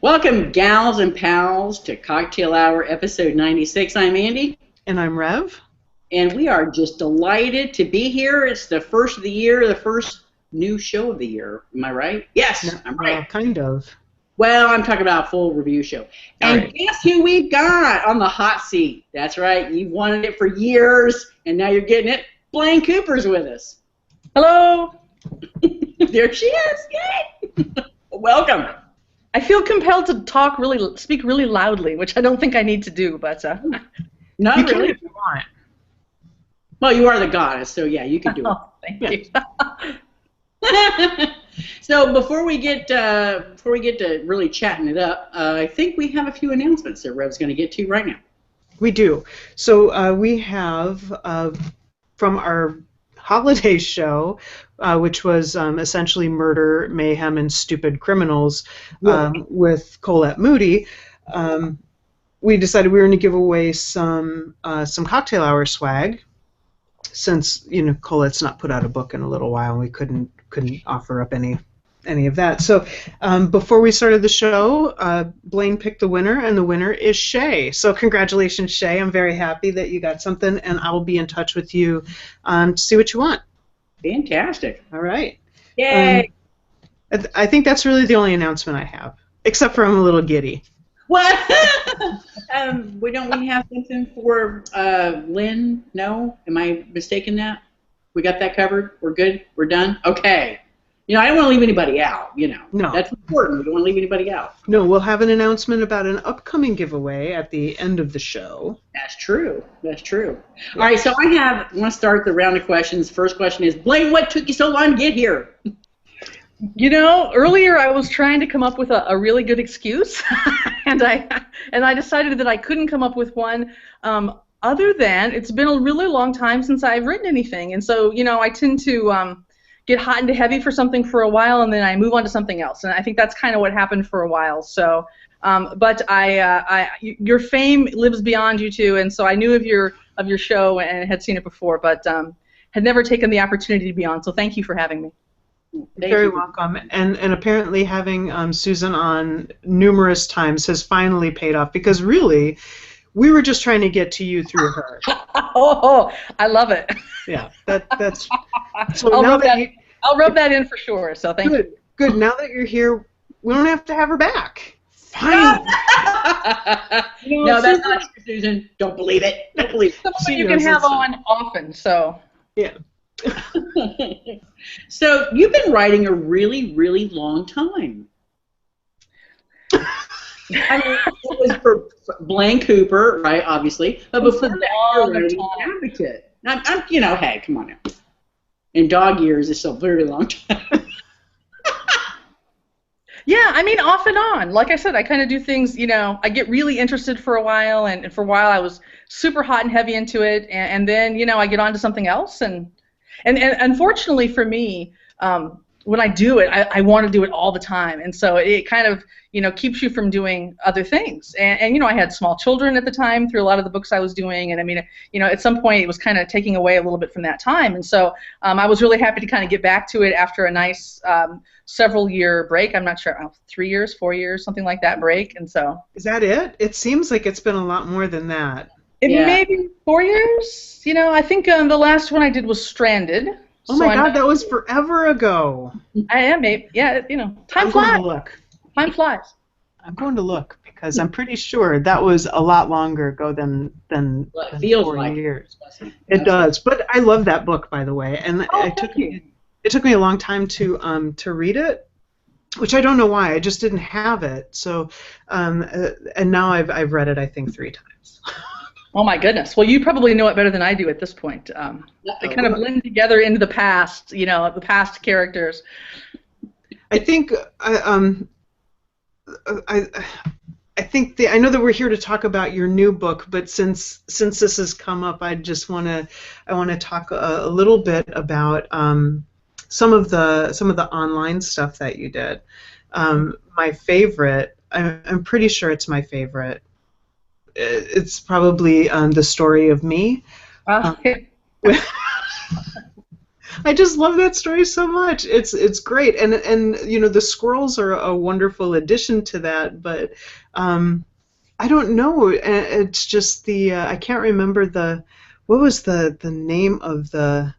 Welcome, gals and pals, to Cocktail Hour episode 96. I'm Andy. And I'm Rev. And we are just delighted to be here. It's the first of the year, the first new show of the year. Am I right? Yes, No, I'm right. Kind of. Well, I'm talking about a full review show. And guess who we've got on the hot seat? That's right. You've wanted it for years, and now you're getting it. Blayne Cooper's with us. Hello. There she is. Yay! Welcome. I feel compelled to speak really loudly, which I don't think I need to do, but Not you really. can if you want. Well, you are the goddess, so yeah, you can do it. Oh, thank you. So before we get to really chatting it up, I think we have a few announcements that Rev's going to get to right now. We do. So we have from our holiday show, which was essentially Murder, Mayhem, and Stupid Criminals with Colette Moody. We decided we were going to give away some cocktail hour swag, since Colette's not put out a book in a little while, and we couldn't offer up any of that. So before we started the show, Blayne picked the winner, and the winner is Shay. So congratulations, Shay. I'm very happy that you got something, and I will be in touch with you to see what you want. Fantastic. All right. Yay. I think that's really the only announcement I have, except for I'm a little giddy. What? We have something for Lynn? No? Am I mistaken that? We got that covered? We're good? We're done? Okay. I don't want to leave anybody out, No. That's important. We don't want to leave anybody out. No, we'll have an announcement about an upcoming giveaway at the end of the show. That's true. That's true. Yeah. All right, so I want to start the round of questions. First question is, Blayne, what took you so long to get here? Earlier I was trying to come up with a really good excuse, and I decided that I couldn't come up with one other than it's been a really long time since I've written anything, and so I tend to get hot and heavy for something for a while, and then I move on to something else, and I think that's kind of what happened for a while. So, but your fame lives beyond you two, and so I knew of your show and had seen it before, but had never taken the opportunity to be on. So thank you for having me. Very welcome. And apparently having Susan on numerous times has finally paid off, because really, we were just trying to get to you through her. Oh, I love it. Yeah, that's. So I'll rub that in for sure. So thank you. Good. Now that you're here, we don't have to have her back. Fine. No, that's not true, Susan. Don't believe it. Don't believe it. Someone you can have on often. So. Yeah. So you've been writing a really, really long time. I mean, it was for Blayne Cooper, right? Obviously, but before that, you were writing Advocate. Hey, come on now. In dog years, it's a very long time. Yeah, I mean, off and on. Like I said, I kind of do things, I get really interested for a while, and for a while I was super hot and heavy into it, and then, I get on to something else, and unfortunately for me, when I do it, I want to do it all the time, and so it kind of, keeps you from doing other things. And I had small children at the time through a lot of the books I was doing, and I mean, at some point it was kind of taking away a little bit from that time, and so I was really happy to kind of get back to it after a nice several-year break. I'm not sure, 3 years, 4 years, something like that break, and so. Is that it? It seems like it's been a lot more than that. Maybe 4 years. I think the last one I did was Stranded. Oh my God, that was forever ago. I am, yeah. Time flies. Going to look. Time flies. I'm going to look, because I'm pretty sure that was a lot longer ago than well, it feels 4 like years. It does, but I love that book, by the way, and it took me a long time to read it, which I don't know why. I just didn't have it. So, and now I've read it, I think, 3 times. Oh my goodness! Well, you probably know it better than I do at this point. They kind of blend together into the past, the past characters. I think I think I know that we're here to talk about your new book, but since this has come up, I want to talk a little bit about some of the online stuff that you did. My favorite, I'm pretty sure it's my favorite. It's probably the story of me. I just love that story so much. It's great, and you know the squirrels are a wonderful addition to that. But I don't know. It's just I can't remember what was the name of the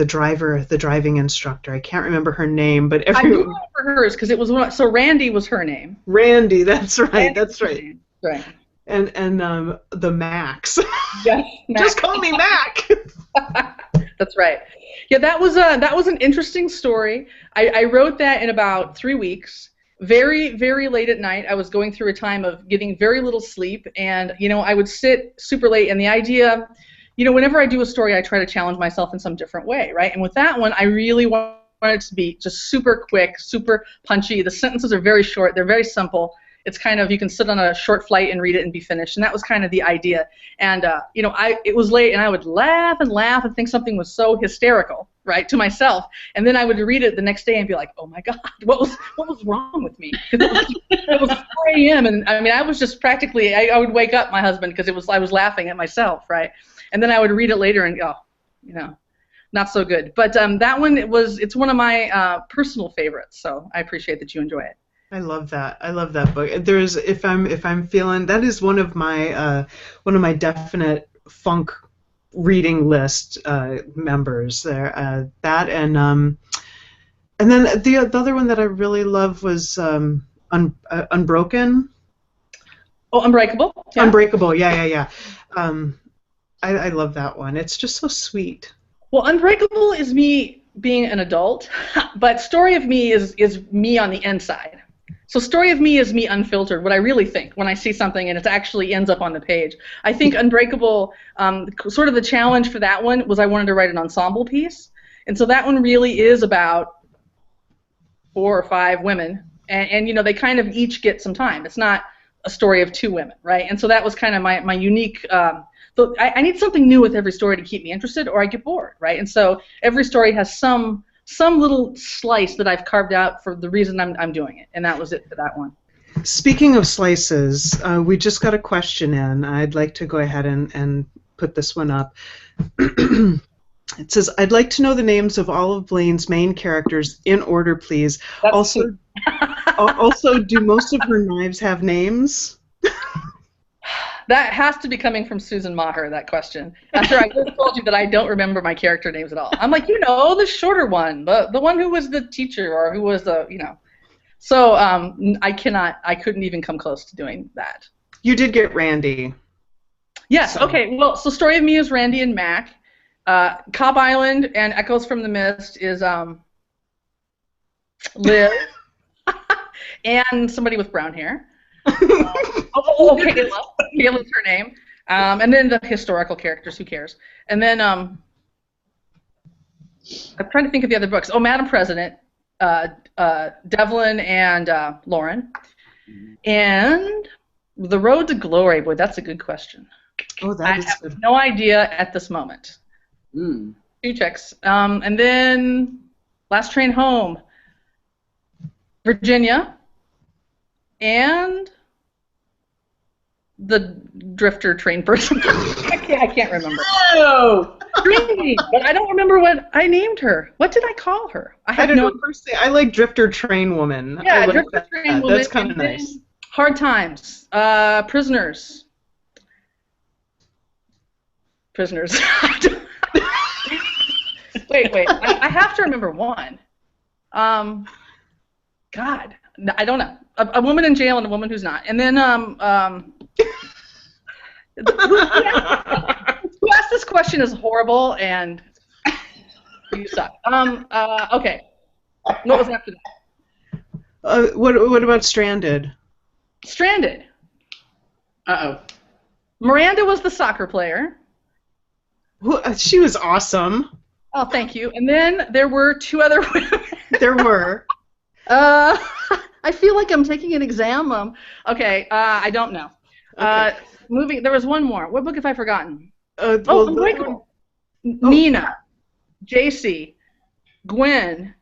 driver, the driving instructor. I can't remember her name, but I do remember hers because it was so Randy was her name. Randy. That's right. Randy That's right. Right. And the Max. Yes, Mac. Just call me Mac. That's right. Yeah, that was an interesting story. I wrote that in about 3 weeks. Very, very late at night. I was going through a time of getting very little sleep, and I would sit super late. And the idea, whenever I do a story, I try to challenge myself in some different way, right? And with that one, I really wanted it to be just super quick, super punchy. The sentences are very short. They're very simple. It's kind of, you can sit on a short flight and read it and be finished. And that was kind of the idea. And, it was late, and I would laugh and think something was so hysterical, right, to myself. And then I would read it the next day and be like, oh, my God, what was wrong with me? It was 4 a.m. And, I was just practically, I would wake up my husband because I was laughing at myself, right? And then I would read it later and go, not so good. But that one, it's one of my personal favorites. So I appreciate that you enjoy it. I love that. I love that book. There's if I'm feeling, that is one of my definite funk reading list members there. That and then the other one that I really love was Unbroken. Oh, Unbreakable. Yeah. Unbreakable. Yeah. I love that one. It's just so sweet. Well, Unbreakable is me being an adult, but Story of Me is me on the inside. So Story of Me is me unfiltered, what I really think when I see something and it actually ends up on the page. I think Unbreakable, sort of the challenge for that one was I wanted to write an ensemble piece. And so that one really is about 4 or 5 women. And they kind of each get some time. It's not a story of 2 women, right? And so that was kind of my unique... I need something new with every story to keep me interested, or I get bored, right? And so every story has some little slice that I've carved out for the reason I'm doing it, and that was it for that one. Speaking of slices, we just got a question in. I'd like to go ahead and put this one up. It says, I'd like to know the names of all of Blayne's main characters in order, please. That's Also, do most of her knives have names? That has to be coming from Susan Maher, that question. After I just told you that I don't remember my character names at all. I'm like, the shorter one, the one who was the teacher or who was the, So I couldn't even come close to doing that. You did get Randy. Yes, so. Okay. Well, so Story of Me is Randy and Mac. Cobb Island and Echoes from the Mist is Liv. And somebody with brown hair. Kayla. Kayla's her name. And then the historical characters, who cares? And then I'm trying to think of the other books. Oh, Madam President, Devlin and Lauren. And The Road to Glory. Boy, that's a good question. Oh, that is I have good. no idea at this moment. 2 checks. And then Last Train Home, Virginia, and the drifter train person. I can't remember. Oh! Dreamy, but I don't remember what I named her. What did I call her? I don't know. Personally, I like Drifter Train Woman. Yeah, like Drifter Train Woman. That's kind of nice. Hard Times. Prisoners. Wait. I have to remember one. God, I don't know. A woman in jail and a woman who's not. And then who asked this question is horrible, and you suck. Okay. What was after that? What about Stranded? Stranded. Uh-oh. Miranda was the soccer player. She was awesome. Oh, thank you. And then there were 2 other women. There were. I feel like I'm taking an exam. Okay, I don't know. Okay. There was one more. What book have I forgotten? Unbreakable. Nina, JC, Gwen.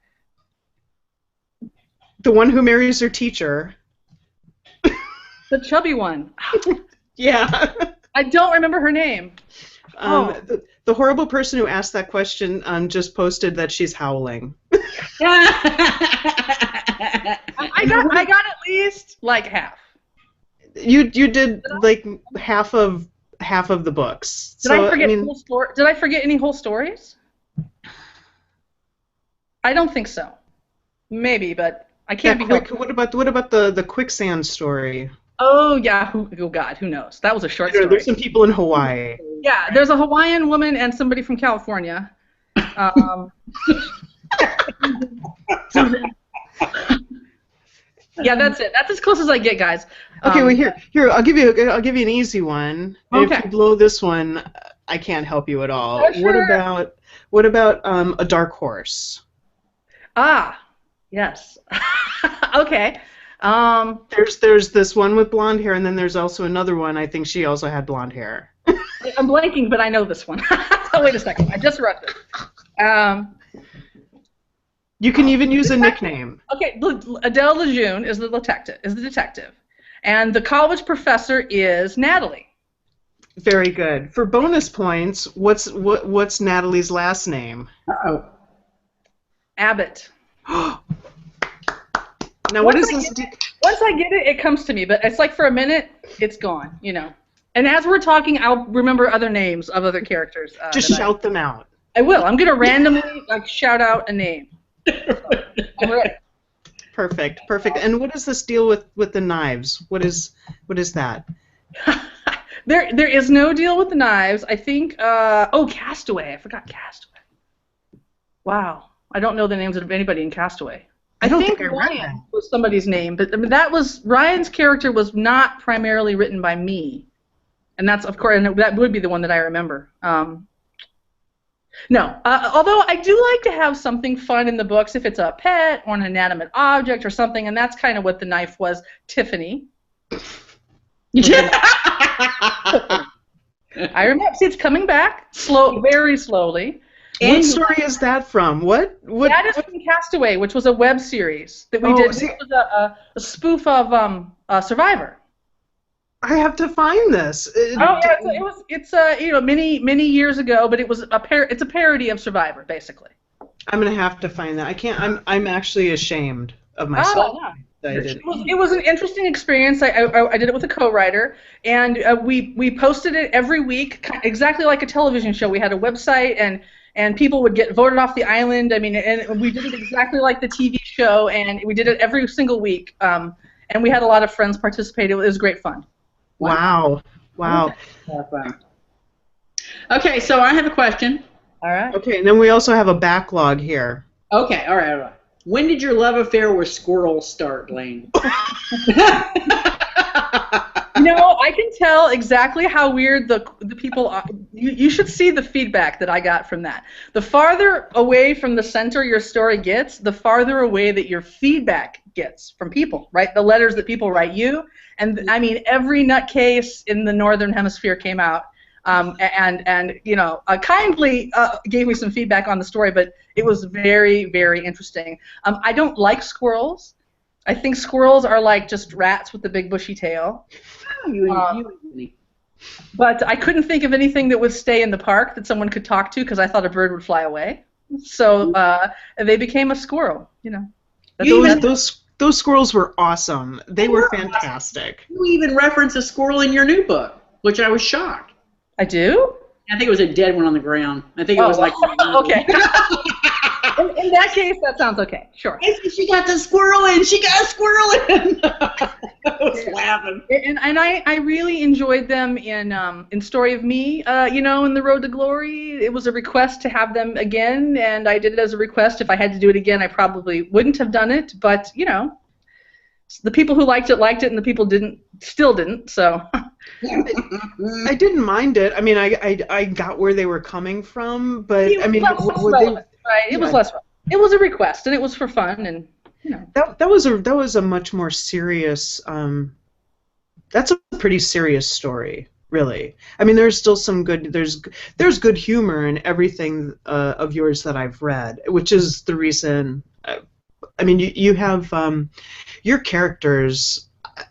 The one who marries her teacher. The chubby one. Yeah. I don't remember her name. The horrible person who asked that question just posted that she's howling. I got at least like half. You did like half of the books. Did I forget whole story? Did I forget any whole stories? I don't think so. Maybe, but I can't be helped. What about the quicksand story? Oh yeah, oh God, who knows? That was a short story. There's some people in Hawaii. Yeah, there's a Hawaiian woman and somebody from California. Yeah, that's it. That's as close as I get, guys. Okay, well here I'll give you an easy one. Okay. If you blow this one, I can't help you at all. Oh, sure. What about a dark horse? Ah, yes. Okay. There's this one with blonde hair, and then there's also another one. I think she also had blonde hair. I'm blanking, but I know this one. Oh, wait a second. I just read it. You can even use a nickname. Okay, Adele Lejeune is the detective, and the college professor is Natalie. Very good. For bonus points, what's Natalie's last name? Uh-oh. Abbott. Now, what is this? Once I get it, it comes to me, but it's like for a minute, it's gone, you know. And as we're talking, I'll remember other names of other characters. Just shout them out. I will. I'm going to randomly shout out a name. I'm ready. Perfect. And what is this deal with the knives? What is that? There is no deal with the knives. I think. Castaway. I forgot Castaway. Wow. I don't know the names of anybody in Castaway. I don't think I Ryan read that. was somebody's name, but I mean, Ryan's character was not primarily written by me, and that's of course, and that would be the one that I remember. No, although I do like to have something fun in the books if it's a pet or an inanimate object or something, and that's kind of what the knife was. Tiffany. I remember. See, it's coming back very slowly. What story is that from? What? That is from Castaway, which was a web series that we did. It was a spoof of Survivor. I have to find this. It's many years ago, but it's a parody of Survivor, basically. I'm gonna have to find that. I can't. I'm actually ashamed of myself. Oh, no. It was an interesting experience. I did it with a co-writer, and we posted it every week, exactly like a television show. We had a website, and people would get voted off the island. I mean, and we did it exactly like the TV show, and we did it every single week. And we had a lot of friends participate. It was great fun. Wow. Okay, so I have a question. All right. Okay, and then we also have a backlog here. Okay, all right. When did your love affair with squirrels start, Blayne? I can tell exactly how weird the people are. You should see the feedback that I got from that. The farther away from the center your story gets, the farther away that your feedback gets from people, right? The letters that people write you. And, I mean, every nutcase in the Northern Hemisphere came out and kindly gave me some feedback on the story, but it was very, very interesting. I don't like squirrels. I think squirrels are like just rats with the big bushy tail. But I couldn't think of anything that would stay in the park that someone could talk to because I thought a bird would fly away. So they became a squirrel. Those squirrels were awesome. They were fantastic. You even reference a squirrel in your new book, which I was shocked. I do? I think it was a dead one on the ground. I think it was like... Okay. In that case, that sounds okay. Sure. She got the squirrel in. She got a squirrel in. I was laughing. And I really enjoyed them in Story of Me. In The Road to Glory, it was a request to have them again, and I did it as a request. If I had to do it again, I probably wouldn't have done it. But the people who liked it, and the people still didn't. So. I didn't mind it. I mean, I got where they were coming from, but I mean, right? It was less. It was a request, and it was for fun, and that was a much more serious. That's a pretty serious story, really. I mean, there's still some good. There's good humor in everything of yours that I've read, which is the reason. I mean, you have your characters.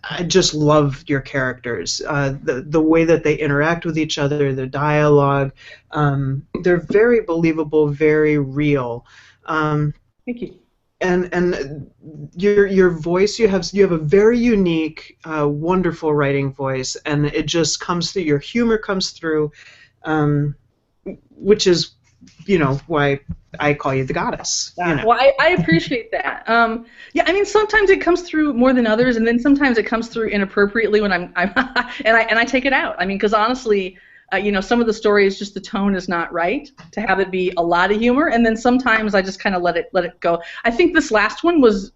I just love your characters. The way that they interact with each other, the dialogue, they're very believable, very real. Thank you. And your voice, you have a very unique, wonderful writing voice, and it just comes through. Your humor comes through, which is, why I call you the goddess. Well, I appreciate that. Yeah, I mean, sometimes it comes through more than others, and then sometimes it comes through inappropriately when I'm and I take it out. I mean, because honestly, some of the stories, just the tone is not right to have it be a lot of humor, and then sometimes I just kind of let it go. I think this last one was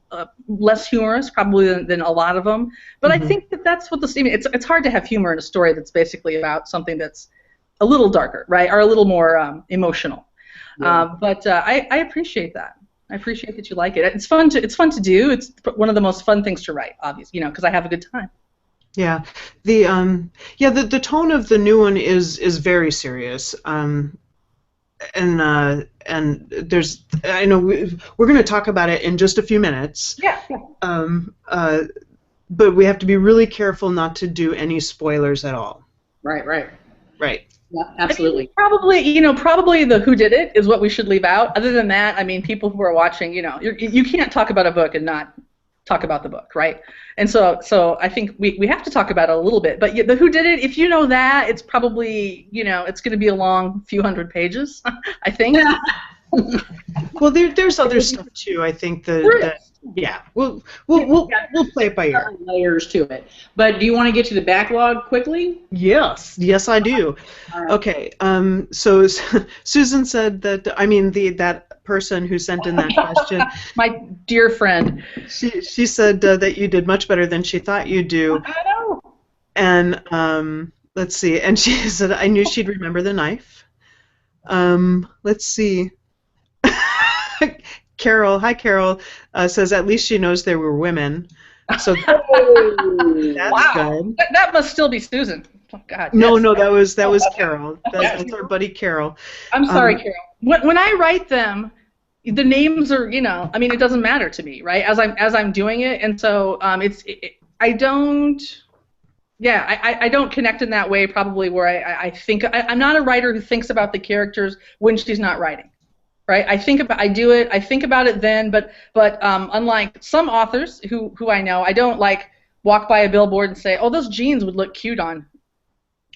less humorous probably than a lot of them, but I think that's what it's hard to have humor in a story that's basically about something that's a little darker, right, or a little more emotional. Yeah. But I appreciate that. I appreciate that you like it. It's fun to do. It's one of the most fun things to write, obviously, because I have a good time. Yeah, the tone of the new one is very serious. And there's, I know we're going to talk about it in just a few minutes. Yeah. But we have to be really careful not to do any spoilers at all. Right. Yeah, I absolutely. mean, probably the who did it is what we should leave out. Other than that, I mean, people who are watching, you can't talk about a book and not talk about the book, right? And so I think we have to talk about it a little bit. But the who did it, if you know that, it's probably, it's going to be a long few hundred pages, I think. Well, there's other stuff too. I think yeah, we'll play it by ear. Layers to it. But do you want to get to the backlog quickly? Yes, I do. Right. Okay. So Susan said that. I mean, that person who sent in that question. My dear friend. She said that you did much better than she thought you'd do. I know. And let's see. And she said, I knew she'd remember the knife. Let's see. Carol, hi Carol, says at least she knows there were women. So that's good. That must still be Susan. Oh, God. No, that was Carol. That's our buddy Carol. I'm sorry, Carol. When I write them, the names are, I mean, it doesn't matter to me, right? As I'm doing it, and so I don't. Yeah, I don't connect in that way. Probably where I think I'm not a writer who thinks about the characters when she's not writing. Right, I think about it then, but unlike some authors who I know, I don't walk by a billboard and say, oh, those jeans would look cute on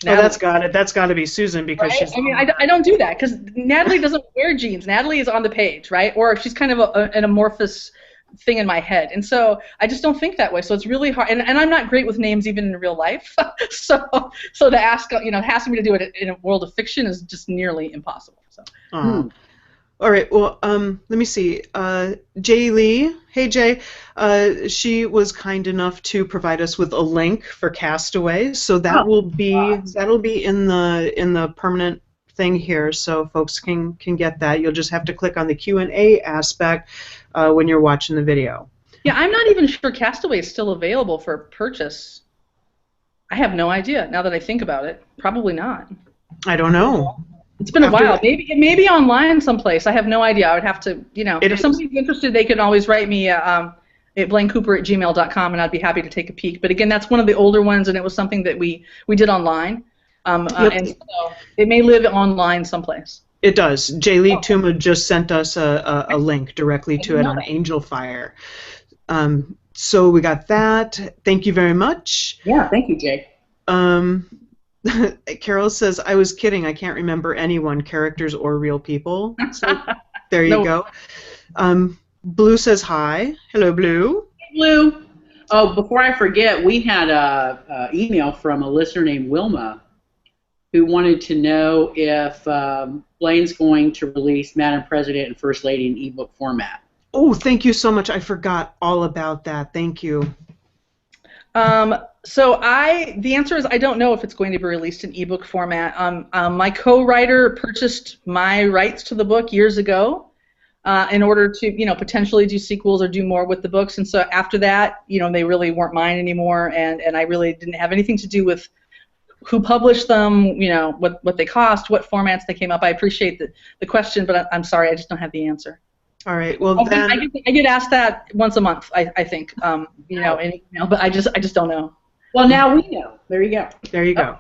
Natalie. Oh, that's got to be Susan because right? she's. I mean, I don't do that because Natalie doesn't wear jeans. Natalie is on the page, right? Or she's kind of an amorphous thing in my head, and so I just don't think that way. So it's really hard, and I'm not great with names even in real life. so to ask asking me to do it in a world of fiction is just nearly impossible. So. All right, well, let me see. Jay Lee, hey Jay, she was kind enough to provide us with a link for Castaway, so that'll be in the permanent thing here, so folks can get that. You'll just have to click on the Q&A aspect when you're watching the video. Yeah, I'm not even sure Castaway is still available for purchase. I have no idea. Now that I think about it, probably not. I don't know. It's been a while. Maybe online someplace. I have no idea. I would have to, if somebody's interested, they can always write me at BlayneCooper@gmail.com, and I'd be happy to take a peek. But again, that's one of the older ones, and it was something that we did online. And so it may live online someplace. It does. Jay Lee Tuma just sent us a link directly to it on Angel Fire. So we got that. Thank you very much. Yeah, thank you, Jay. Carol says, I was kidding. I can't remember anyone, characters or real people. So there you go. Blue says hi. Hello, Blue. Hey, Blue. Oh, before I forget, we had a email from a listener named Wilma who wanted to know if Blayne's going to release Madam President and First Lady in ebook format. Oh, thank you so much. I forgot all about that. Thank you. So the answer is I don't know if it's going to be released in ebook format. My co-writer purchased my rights to the book years ago in order to, potentially do sequels or do more with the books. And so after that, they really weren't mine anymore, and I really didn't have anything to do with who published them, what they cost, what formats they came up. I appreciate the question, but I'm sorry, I just don't have the answer. All right. Well, then I get asked that once a month. I think in email, but I just don't know. Well, now we know. There you go. there you go.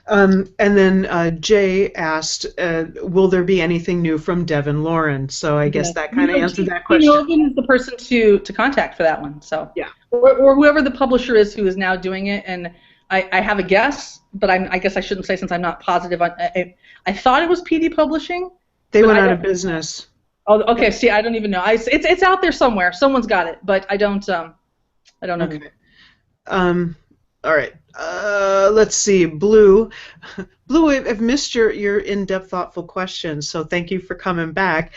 And then Jay asked, will there be anything new from Devin Lauren? So I guess that kind of answered that question. Logan is the person to contact for that one. So yeah, or whoever the publisher is who is now doing it, and I have a guess, but I guess I shouldn't say since I'm not positive. I thought it was PD Publishing. They went out of business. Oh, okay. See, I don't even know. It's out there somewhere. Someone's got it, but I don't know. Okay. All right. Let's see. Blue, I've missed your in-depth, thoughtful questions, so thank you for coming back.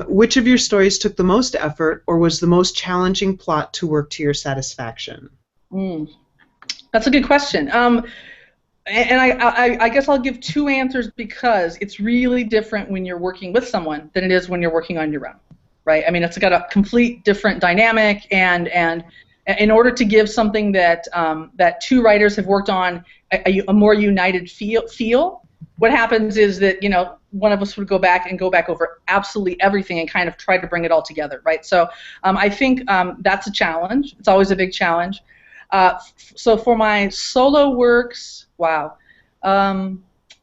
Which of your stories took the most effort, or was the most challenging plot to work to your satisfaction? That's a good question. And I guess I'll give two answers because it's really different when you're working with someone than it is when you're working on your own, right? I mean, it's got a complete different dynamic, and in order to give something that that two writers have worked on a more united feel, what happens is that one of us would go back over absolutely everything and kind of try to bring it all together, right? So I think that's a challenge. It's always a big challenge. So for my solo works, wow.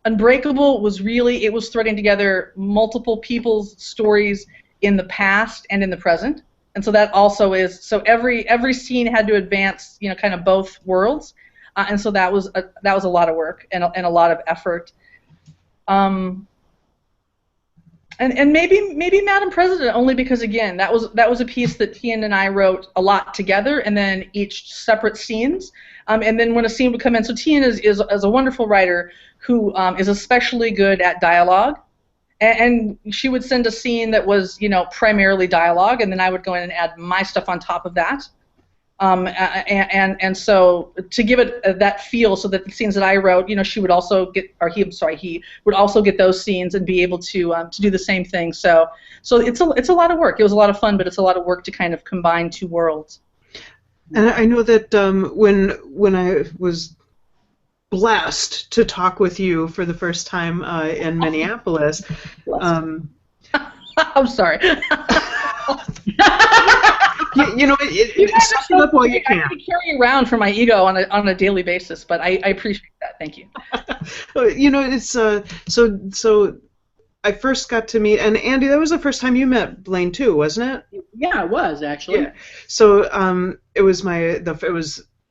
Unbreakable was it was threading together multiple people's stories in the past and in the present. And so that also is, so every scene had to advance, kind of both worlds. And so that was a lot of work and a lot of effort. And maybe Madam President, only because again that was a piece that Tian and I wrote a lot together, and then each separate scenes, and then when a scene would come in. So Tian is a wonderful writer who is especially good at dialogue, and she would send a scene that was primarily dialogue, and then I would go in and add my stuff on top of that. And so to give it that feel, so that the scenes that I wrote, he would also get those scenes and be able to do the same thing. So it's a lot of work. It was a lot of fun, but it's a lot of work to kind of combine two worlds. And I know that when I was blessed to talk with you for the first time in Minneapolis, I'm sorry. Suck it up while you can. I carry around for my ego on a daily basis, but I appreciate that. Thank you. It's so I first got to meet, and Andy, that was the first time you met Blayne too, wasn't it? Yeah, it was actually. Yeah. So it was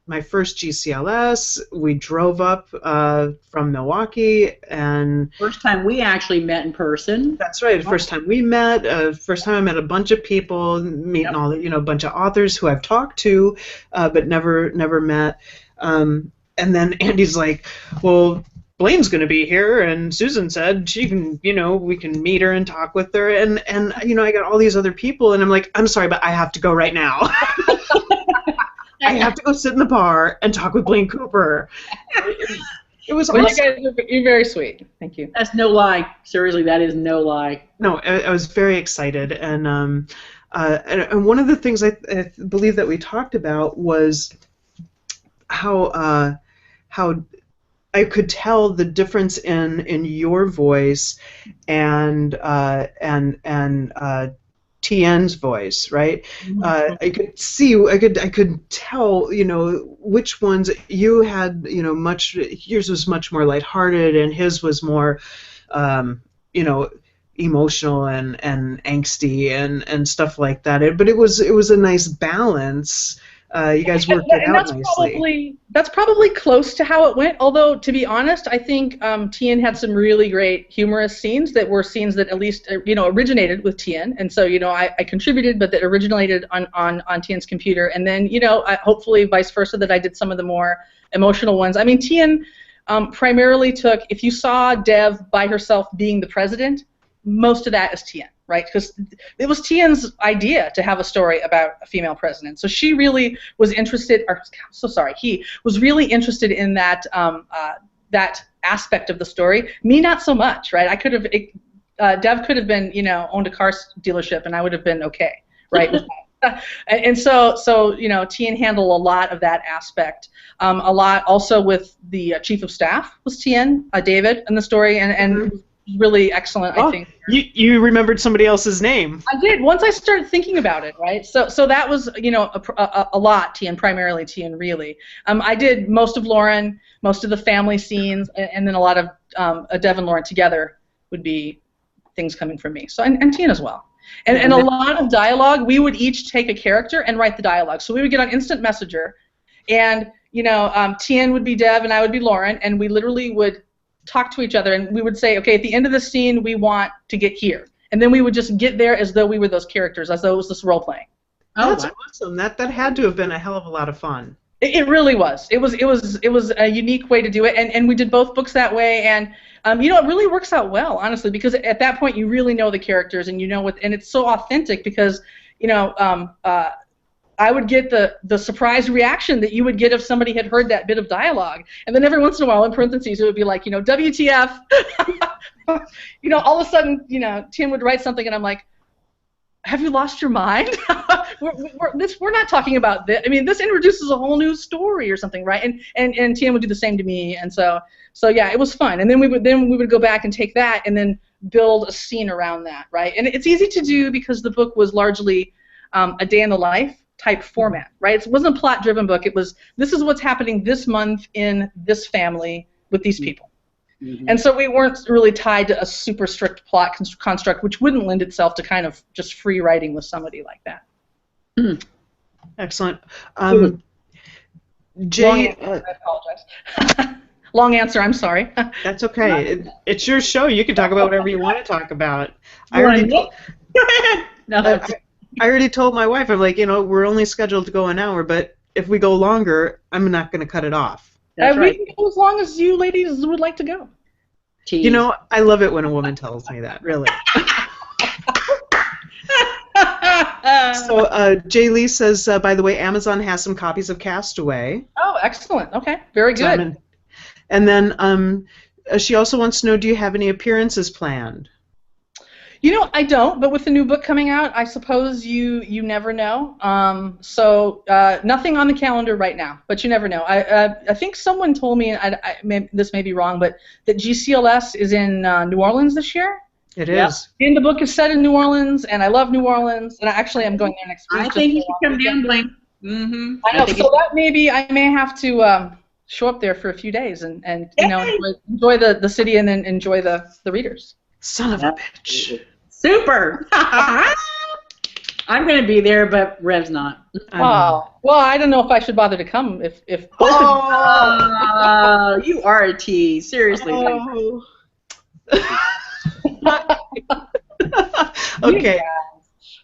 my first GCLS. We drove up from Milwaukee, and first time we actually met in person. That's right. The first time we met. First time I met a bunch of people, meeting all a bunch of authors who I've talked to, but never met. And then Andy's like, "Well, Blayne's going to be here, and Susan said she can, we can meet her and talk with her." And I got all these other people, and I'm like, "I'm sorry, but I have to go right now." I have to go sit in the bar and talk with Blayne Cooper. It was awesome. You're very sweet. Thank you. That's no lie. Seriously, that is no lie. No, I was very excited, and one of the things I believe that we talked about was how I could tell the difference in your voice and TN's voice, right? I could tell, which ones you had, yours was much more lighthearted, and his was more, emotional and angsty and stuff like that. But it was a nice balance. You guys worked it out nicely. That's probably close to how it went. Although, to be honest, I think Tian had some really great humorous scenes that were scenes that at least originated with Tian, and so I contributed, but that originated on Tian's computer, and then hopefully vice versa, that I did some of the more emotional ones. I mean, Tian primarily took, if you saw Dev by herself being the president, most of that is Tian. Right, because it was Tian's idea to have a story about a female president. So she really was interested, he was really interested in that that aspect of the story. Me, not so much, right? I could have, Dev could have been, owned a car dealership, and I would have been okay, right? And so Tian handled a lot of that aspect. A lot also with the chief of staff was Tian, David, in the story, and really excellent, I think. You remembered somebody else's name. I did once I started thinking about it, right? So that was a lot, Tian, primarily Tian, really. I did most of Lauren, most of the family scenes, and then a lot of Dev and Lauren together would be things coming from me. So and Tian as well. And a lot of dialogue, we would each take a character and write the dialogue. So we would get on Instant Messenger, and Tian would be Dev and I would be Lauren, and we literally would talk to each other, and we would say, okay, at the end of the scene, we want to get here. And then we would just get there as though we were those characters, as though it was this role-playing. Oh, that's awesome. That had to have been a hell of a lot of fun. It really was. It was a unique way to do it, and we did both books that way, and it really works out well, honestly, because at that point you really know the characters, and and it's so authentic because, I would get the surprise reaction that you would get if somebody had heard that bit of dialogue, and then every once in a while, in parentheses, it would be like, WTF, all of a sudden, Tim would write something, and I'm like, have you lost your mind? We're not talking about this. I mean, this introduces a whole new story or something, right? And Tim would do the same to me, and so yeah, it was fun. And then we would go back and take that and then build a scene around that, right? And it's easy to do because the book was largely a day in the life type format, right? It wasn't a plot-driven book. It was, this is what's happening this month in this family with these people. Mm-hmm. And so we weren't really tied to a super strict plot construct, which wouldn't lend itself to kind of just free writing with somebody like that. Mm. Excellent. Jay, I apologize. Long answer, I'm sorry. That's okay. It's your show. You can talk about whatever you want to talk about. I already told my wife, I'm like, we're only scheduled to go an hour, but if we go longer, I'm not going to cut it off. That's right. We can go as long as you ladies would like to go. Jeez. I love it when a woman tells me that, really. So Jay Lee says, by the way, Amazon has some copies of Castaway. Oh, excellent. Okay, very good. And then she also wants to know, do you have any appearances planned? I don't, but with the new book coming out, I suppose you never know. So nothing on the calendar right now, but you never know. I think someone told me, this may be wrong, but that GCLS is in New Orleans this year. It is. And the book is set in New Orleans, and I love New Orleans, and actually I'm going there next week. I think you should come down, Blayne. Mm-hmm. I know, so that maybe I may have to show up there for a few days and enjoy the city and then enjoy the readers. Son of a bitch. Super. I'm going to be there, but Rev's not. Oh, well, I don't know if I should bother to come if Oh, you are a tease. Seriously. Oh. Okay.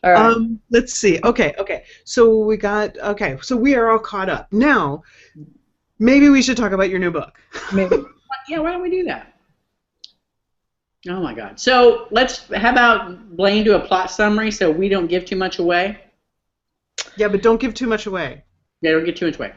All right. Let's see. Okay. So we are all caught up. Now, maybe we should talk about your new book. Maybe. Yeah, why don't we do that? Oh my God. So how about Blayne do a plot summary so we don't give too much away? Yeah, but don't give too much away. Yeah, don't give too much away.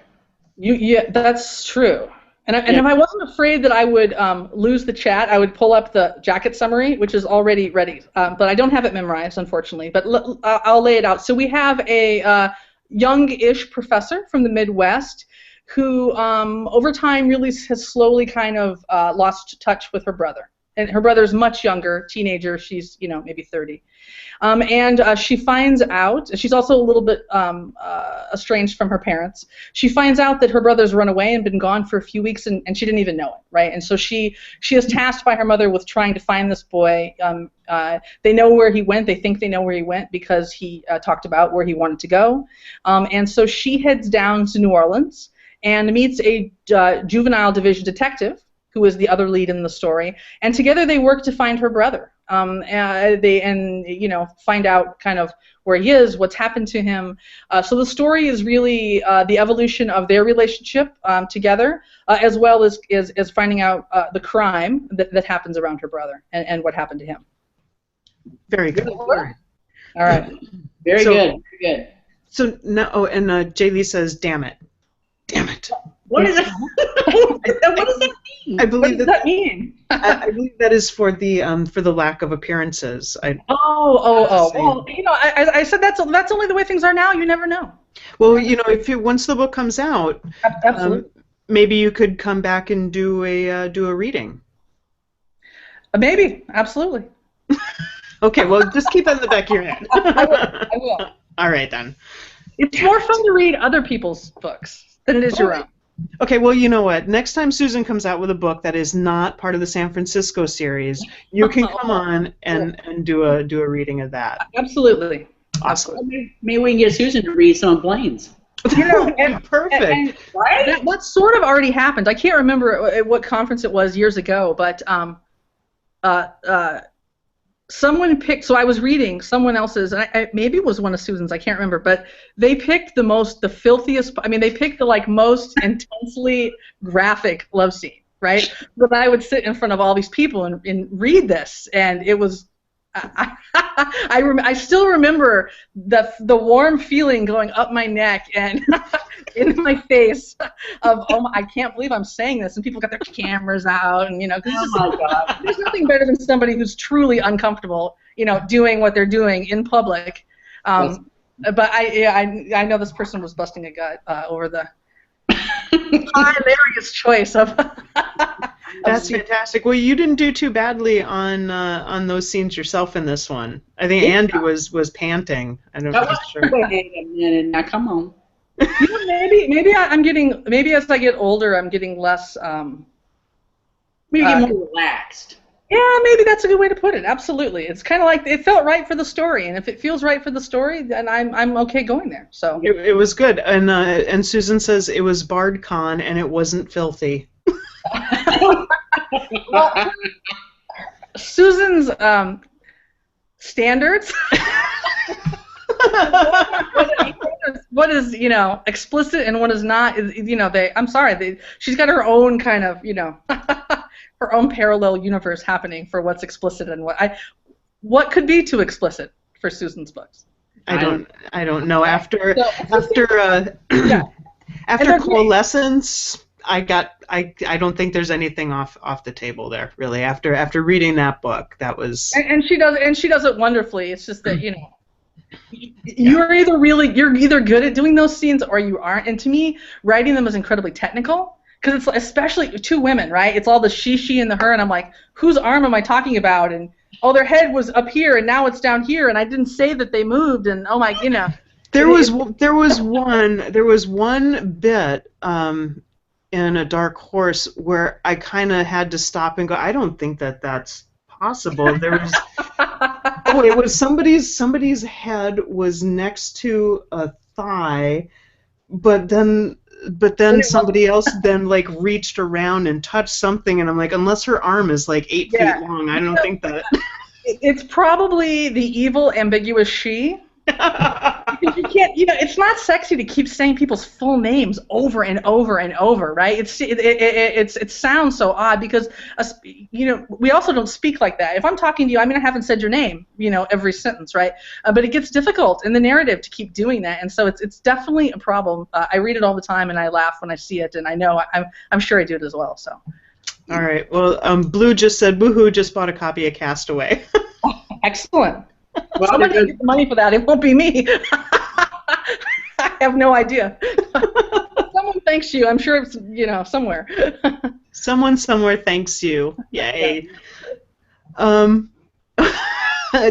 Yeah, that's true. And if I wasn't afraid that I would lose the chat, I would pull up the jacket summary, which is already ready. But I don't have it memorized, unfortunately. But I'll lay it out. So we have a young-ish professor from the Midwest who, over time, really has slowly kind of lost touch with her brother. And her brother's much younger, teenager. She's, maybe 30. And she finds out, she's also a little bit estranged from her parents. She finds out that her brother's run away and been gone for a few weeks, and she didn't even know it, right? And so she is tasked by her mother with trying to find this boy. They know where he went. They think they know where he went because he talked about where he wanted to go. And so she heads down to New Orleans and meets a juvenile division detective who is the other lead in the story, and together they work to find her brother. Find out kind of where he is, what's happened to him. So the story is really the evolution of their relationship together, as well as finding out the crime that happens around her brother and what happened to him. Very good. All right. Very good. So now, and Jay Lee says, "Damn it." What is that? What does that mean? I believe what does that mean? I believe that is for the lack of appearances. Well, I said that's only the way things are now. You never know. Well, once the book comes out, absolutely, maybe you could come back and do a reading. Maybe, absolutely. Okay, well, just keep it in the back of your head. I will. All right, then. It's more fun to read other people's books than it is your own. Okay, well, you know what? Next time Susan comes out with a book that is not part of the San Francisco series, you can come on and do a reading of that. Absolutely. Awesome. Maybe we can get Susan to read some of Blayne's. You know, Perfect. And Right? that sort of already happened. I can't remember at what conference it was years ago, but someone picked. So I was reading someone else's, and maybe it was one of Susan's. I can't remember, but they picked the filthiest. I mean, they picked the most intensely graphic love scene, right? But I would sit in front of all these people and read this, and it was. I still remember the warm feeling going up my neck and in my face of, I can't believe I'm saying this, and people got their cameras out, and Oh my God. there's nothing better than somebody who's truly uncomfortable, doing what they're doing in public. Yes. But I know this person was busting a gut over the hilarious choice of. That's fantastic. Well, you didn't do too badly on those scenes yourself in this one. I think Andy was panting. I don't know for sure. Wait a minute. Now, come on. Maybe as I get older, I'm getting less. Maybe get more relaxed. Yeah, maybe that's a good way to put it. Absolutely, it's kind of like it felt right for the story, and if it feels right for the story, then I'm okay going there. So it was good, and Susan says it was BardCon and it wasn't filthy. Well, Susan's standards. What is explicit and what is not is I'm sorry, she's got her own kind of her own parallel universe happening for what's explicit and what could be too explicit for Susan's books. I don't know. After Coalescence, I don't think there's anything off the table there really. After reading that book, that was and she does it wonderfully. It's just that you're either good at doing those scenes or you aren't. And to me, writing them is incredibly technical because it's especially two women, right? It's all the she and the her, and I'm like, whose arm am I talking about? And their head was up here and now it's down here, and I didn't say that they moved, and There was one bit in A Dark Horse where I kind of had to stop and go, I don't think that's possible. There was it was somebody's head was next to a thigh, but then somebody else then reached around and touched something, and I'm like, unless her arm is 8 feet long, I don't think that. It's probably the evil ambiguous she. Because you can't, it's not sexy to keep saying people's full names over and over and over, right? It sounds so odd because we also don't speak like that. If I'm talking to you, I haven't said your name, every sentence, right? But it gets difficult in the narrative to keep doing that, and so it's definitely a problem. I read it all the time, and I laugh when I see it, and I know I'm sure I do it as well. So. All right. Well, Blue just said, "Woohoo! Just bought a copy of Castaway." Excellent. Well, somebody can get the money for that. It won't be me. I have no idea. Someone thanks you. I'm sure it's somewhere. Someone somewhere thanks you. Yay.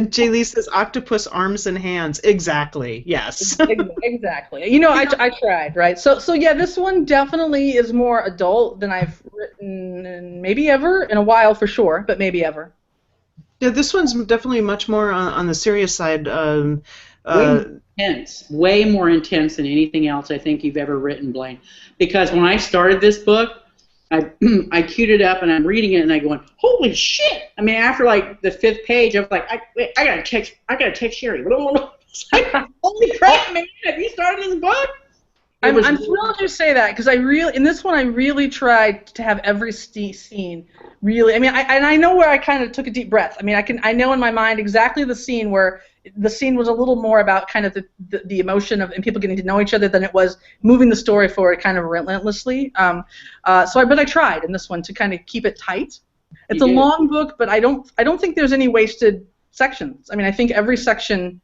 Jay Lee says octopus arms and hands. Exactly. Yes. Exactly. I tried, right? So yeah, this one definitely is more adult than I've written maybe ever in a while for sure, but maybe ever. Yeah, this one's definitely much more on the serious side. Way more intense than anything else I think you've ever written, Blayne. Because when I started this book, I queued it up and I'm reading it and I going, holy shit! After the 5th page, I was like, I gotta text Sherry. Holy crap, man! Have you started this book? I'm thrilled you say that because in this one I really tried to have every scene really. I know where I kind of took a deep breath. I know in my mind exactly the scene where the scene was a little more about kind of the emotion of and people getting to know each other than it was moving the story forward kind of relentlessly. But I tried in this one to kind of keep it tight. It's a long book, but I don't think there's any wasted sections. I think every section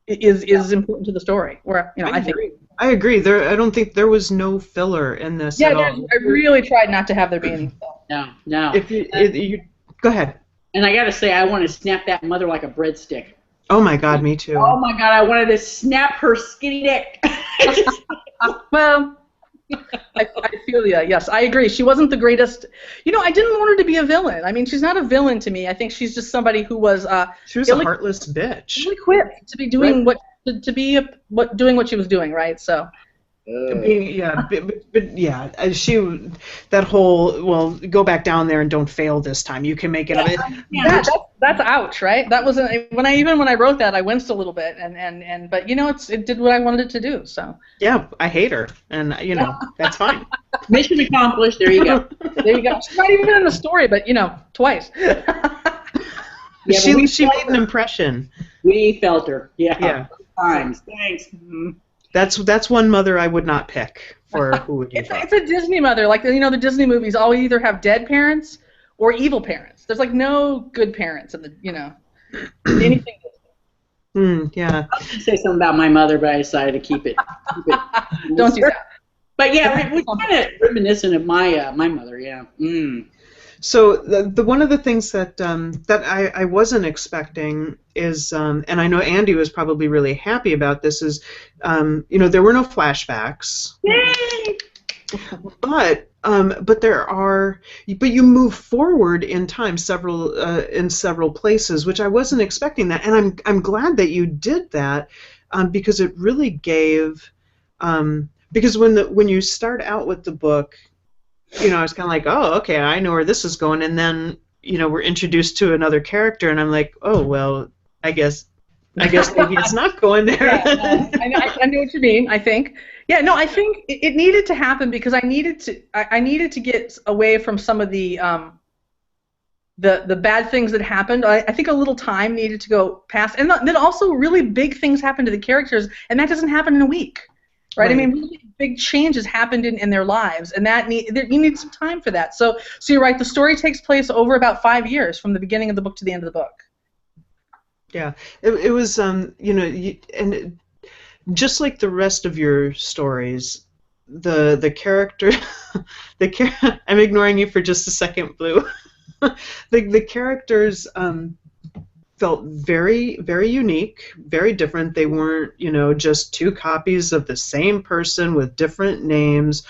is important to the story. I agree. I don't think there was no filler in this at all. I really tried not to have there be any filler. No. Go ahead. And I got to say, I want to snap that mother like a breadstick. Oh my God, me too. Oh my God, I wanted to snap her skinny neck. Well, I feel you. Yes, I agree. She wasn't the greatest. I didn't want her to be a villain. I mean, she's not a villain to me. I think she's just somebody who was she was a heartless bitch. Ill-equipped to be doing doing what she was doing, right? So. She that whole go back down there and don't fail this time. You can make it up. Yeah, that's ouch, right? That wasn't when I wrote that I winced a little bit but it did what I wanted it to do. So yeah, I hate her, and that's fine. Mission accomplished. There you go. There you go. She's not even in the story, but twice. Yeah, she made an impression. We felt her. Yeah. Times. Thanks. Mm-hmm. That's one mother I would not pick for who would you pick? It's a Disney mother. Like, the Disney movies all either have dead parents or evil parents. There's like no good parents in anything. Yeah. I was going to say something about my mother, but I decided to keep it. Don't do that. But yeah, we're kind of reminiscent of my mother. Yeah. So the one of the things that I wasn't expecting is, and I know Andy was probably really happy about this, is there were no flashbacks. Yay! But you move forward in time in several places, which I wasn't expecting that, and I'm glad that you did that, because it really gave, because when you start out with the book. I was kind of like, oh, okay, I know where this is going, and then we're introduced to another character, and I'm like, oh, well, I guess maybe it's not going there. Yeah, I know what you mean. I think, I think it needed to happen because I needed to get away from some of the bad ththings that happened. I think a little time needed to go past, and then also really big things happened to the characters, and that doesn't happen in a week. Right? I mean, really big changes happened in their lives, and you need some time for that. So you're right. The story takes place over about 5 years from the beginning of the book to the end of the book. Yeah, it was just like the rest of your stories, the character, I'm ignoring you for just a second, Blue. the characters felt very, very unique, very different. They weren't, just two copies of the same person with different names.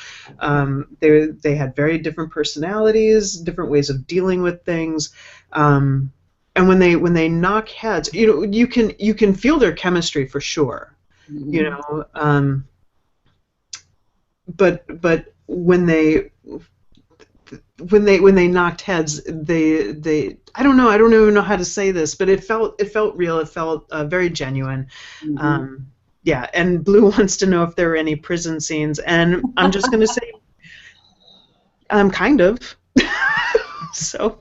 They had very different personalities, different ways of dealing with things. And when they knock heads, you can feel their chemistry for sure. Mm-hmm. But when they knocked heads, they I don't even know how to say this, but it felt real. It felt very genuine. Mm-hmm. Yeah, and Blue wants to know if there were any prison scenes, and I'm just going to say, kind of. So.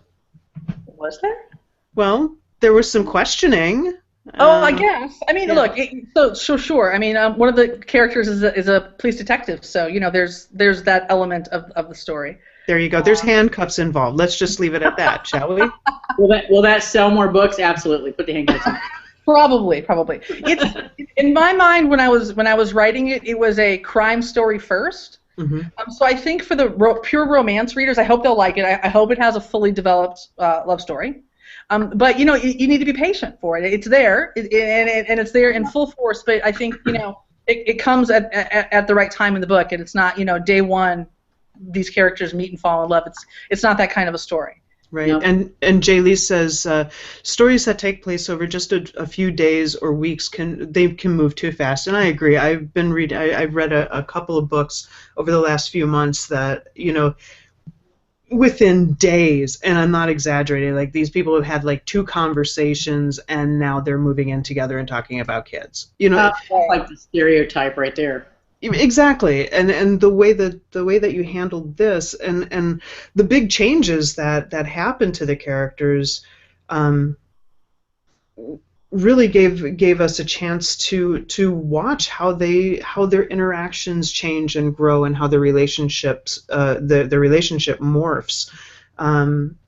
Was there? Well, there was some questioning. I guess. I mean, look. Sure. I mean, one of the characters is a police detective, so there's that element of the story. There you go. There's handcuffs involved. Let's just leave it at that, shall we? Will that sell more books? Absolutely. Put the handcuffs on. Probably. It's in my mind when I was writing it, it was a crime story first. Mm-hmm. So I think for the pure romance readers, I hope they'll like it. I hope it has a fully developed love story. But you need to be patient for it. It's there, and it's there in full force. But I think it comes at the right time in the book, and it's not day one. These characters meet and fall in love. It's not that kind of a story. Right. No. And Jay Lee says stories that take place over just a few days or weeks can move too fast. And I agree. I've read a couple of books over the last few months that within days, and I'm not exaggerating, like these people have had like 2 conversations and now they're moving in together and talking about kids. That's like the stereotype right there. Exactly, and the way that you handled this, and the big changes that happened to the characters, really gave us a chance to watch how their interactions change and grow, and how their relationships the relationship morphs, and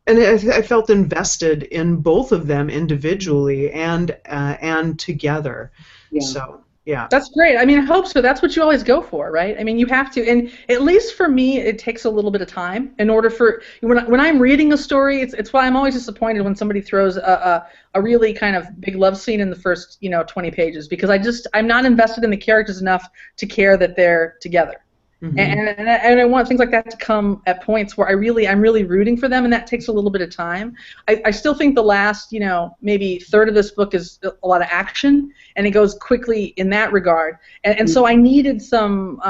I felt invested in both of them individually and together. Yeah. So. Yeah. That's great. I mean, I hope so. That's what you always go for, right? I mean, you have to, and at least for me, it takes a little bit of time in order for when I'm reading a story. It's why I'm always disappointed when somebody throws a really kind of big love scene in the first 20 pages, because I'm not invested in the characters enough to care that they're together. Mm-hmm. And I want things like that to come at points where I'm really rooting for them, and that takes a little bit of time. I still think the last, maybe third of this book is a lot of action, and it goes quickly in that regard. And so I needed some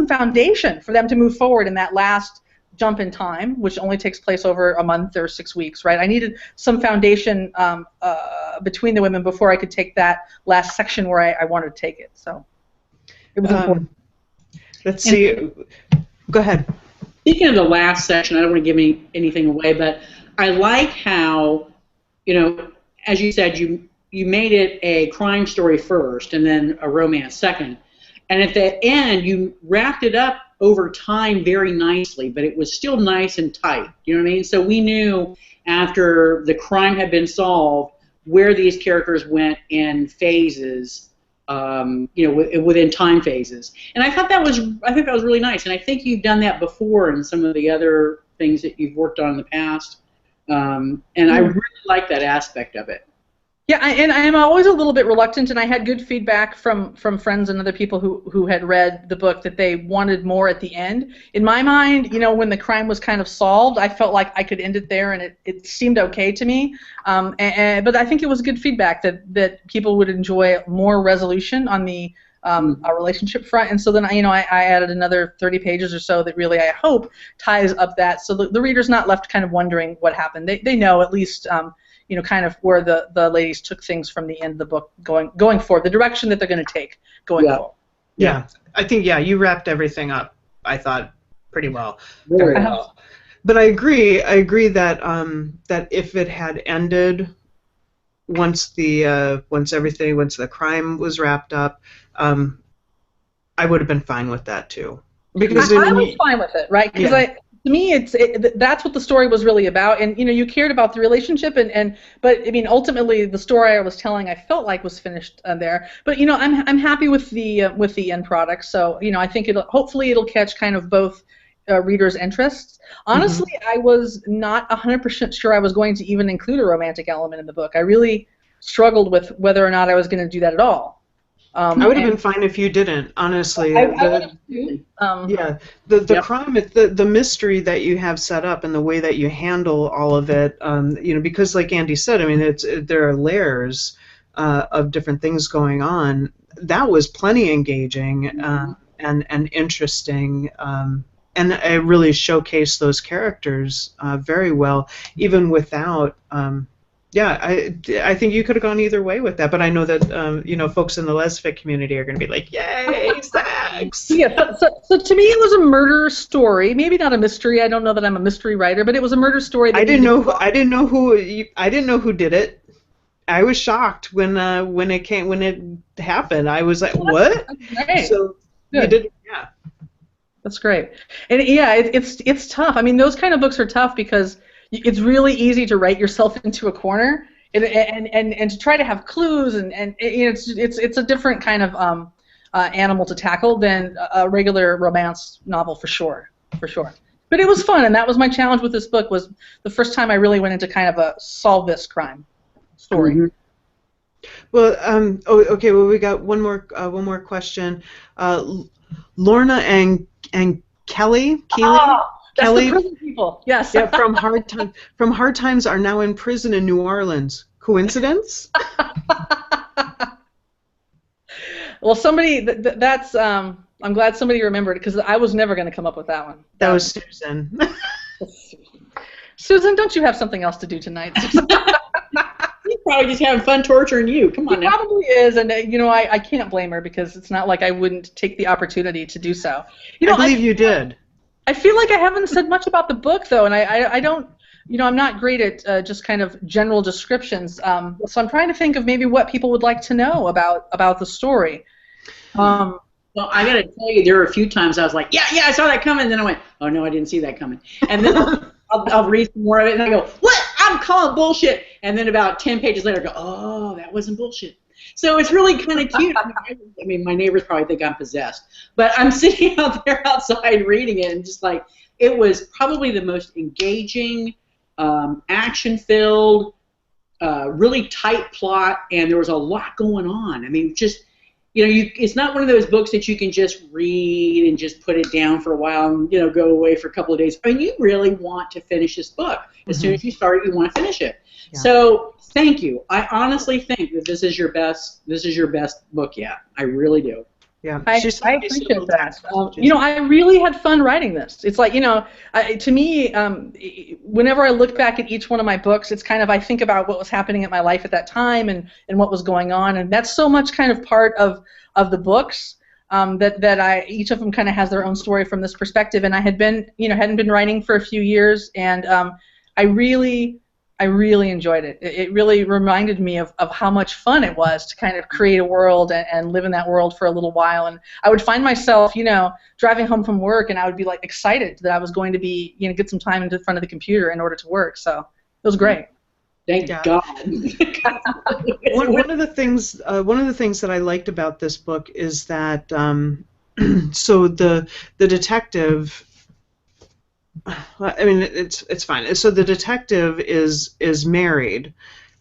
foundation for them to move forward in that last jump in time, which only takes place over a month or 6 weeks, right? I needed some foundation between the women before I could take that last section where I wanted to take it. So it was important. Let's see. Go ahead. Speaking of the last section, I don't want to give anything away, but I like how, as you said, you made it a crime story first and then a romance second. And at the end, you wrapped it up over time very nicely, but it was still nice and tight. You know what I mean? So we knew after the crime had been solved where these characters went in phases. Within time phases, and I think that was really nice, and I think you've done that before in some of the other things that you've worked on in the past, and I really like that aspect of it. Yeah, and I'm always a little bit reluctant, and I had good feedback from friends and other people who had read the book that they wanted more at the end. In my mind, when the crime was kind of solved, I felt like I could end it there, and it seemed okay to me. But I think it was good feedback that people would enjoy more resolution on the a relationship front, and so then I added another 30 pages or so that really I hope ties up that, so the reader's not left kind of wondering what happened. They know at least. Kind of where the ladies took things from the end of the book going forward, the direction that they're going to take going forward. Yeah, I think you wrapped everything up, I thought, pretty well. Very well. But I agree that that if it had ended once the crime was wrapped up, I would have been fine with that too. Because I was fine with it, right? Because to me, that's what the story was really about, and you cared about the relationship, but I mean, ultimately, the story I was telling, I felt like was finished there. But I'm happy with the end product. So I think hopefully it'll catch kind of both readers' interests. Honestly, I was not 100% sure I was going to even include a romantic element in the book. I really struggled with whether or not I was going to do that at all. I would have been fine if you didn't, honestly. I would have too. The crime, the mystery that you have set up and the way that you handle all of it, because like Andy said, I mean, there are layers of different things going on. That was plenty engaging and interesting, and it really showcased those characters very well, even without. I think you could have gone either way with that, but I know that folks in the lesfic community are going to be like, "Yay, sex!" Yeah, so to me, it was a murder story. Maybe not a mystery. I don't know that I'm a mystery writer, but it was a murder story. I didn't know who did it. I was shocked when it happened. I was like, "What?" That's great. So good. You did, yeah. That's great, and it's tough. I mean, those kind of books are tough because it's really easy to write yourself into a corner and to try to have clues and it's a different kind of animal to tackle than a regular romance novel for sure. But it was fun, and that was my challenge with this book, was the first time I really went into kind of a solve this crime story. Mm-hmm. Well, okay. Well, we got one more question. Lorna and Kelly. That's Kelly, the prison people. Yes. Yeah, from Hard Times are now in prison in New Orleans. Coincidence? Well, somebody that's I'm glad somebody remembered, because I was never going to come up with that one. That was Susan. Susan, don't you have something else to do tonight? He's probably just having fun torturing you. Come on now. He probably is, and I can't blame her, because it's not like I wouldn't take the opportunity to do so. I believe you did. I feel like I haven't said much about the book, though, and I don't, I'm not great at just kind of general descriptions. So I'm trying to think of maybe what people would like to know about the story. Well, I got to tell you, there were a few times I was like, yeah, I saw that coming, and then I went, oh no, I didn't see that coming, and then I'll read some more of it, and I go, what? I'm calling bullshit, and then about 10 pages later, I go, oh, that wasn't bullshit. So it's really kind of cute. I mean, my neighbors probably think I'm possessed, but I'm sitting out there outside reading it, and just like it was probably the most engaging, action-filled, really tight plot, and there was a lot going on. I mean, just it's not one of those books that you can just read and just put it down for a while and go away for a couple of days. I mean, you really want to finish this book. As soon as you start it, you want to finish it. Yeah. So thank you. I honestly think that this is your best book yet. I really do. Yeah, I appreciate that. I really had fun writing this. It's like, to me, whenever I look back at each one of my books, it's kind of, I think about what was happening in my life at that time and what was going on, and that's so much kind of part of the books that each of them kind of has their own story from this perspective. And I had been, hadn't been writing for a few years, and I really enjoyed it. It really reminded me of how much fun it was to kind of create a world and live in that world for a little while. And I would find myself, driving home from work, and I would be like excited that I was going to be, get some time into front of the computer in order to work. So it was great. Thank God. One of the things that I liked about this book is that so the detective. I mean, it's fine. So the detective is married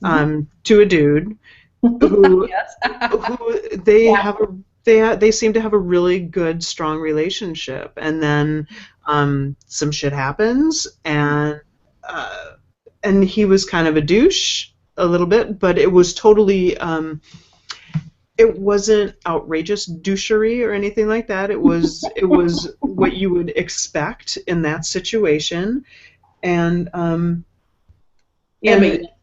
to a dude who they seem to have a really good, strong relationship, and then some shit happens, and he was kind of a douche a little bit, but it was totally. It wasn't outrageous douchery or anything like that. It was what you would expect in that situation, and but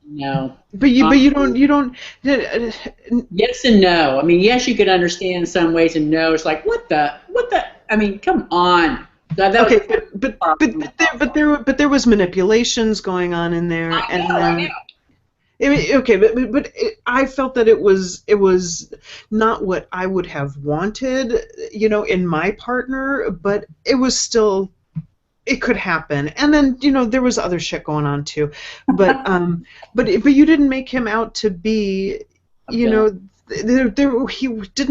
no. But you don't. Yes and no. I mean, yes, you could understand in some ways, and no, it's like what the. I mean, come on. Okay, but there was manipulations going on in there, I know. Okay, but I felt that it was not what I would have wanted, in my partner, but it was still, it could happen. And then, there was other shit going on too, but you didn't make him out to be, he didn't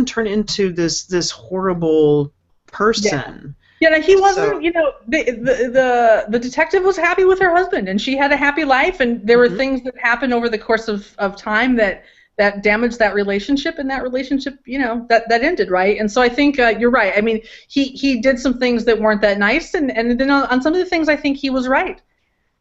turn into this horrible person. Yeah, he wasn't. The detective was happy with her husband, and she had a happy life. And there were things that happened over the course of time that damaged that relationship, and that relationship, that ended, right? And so I think you're right. I mean, he did some things that weren't that nice, and then on some of the things, I think he was right.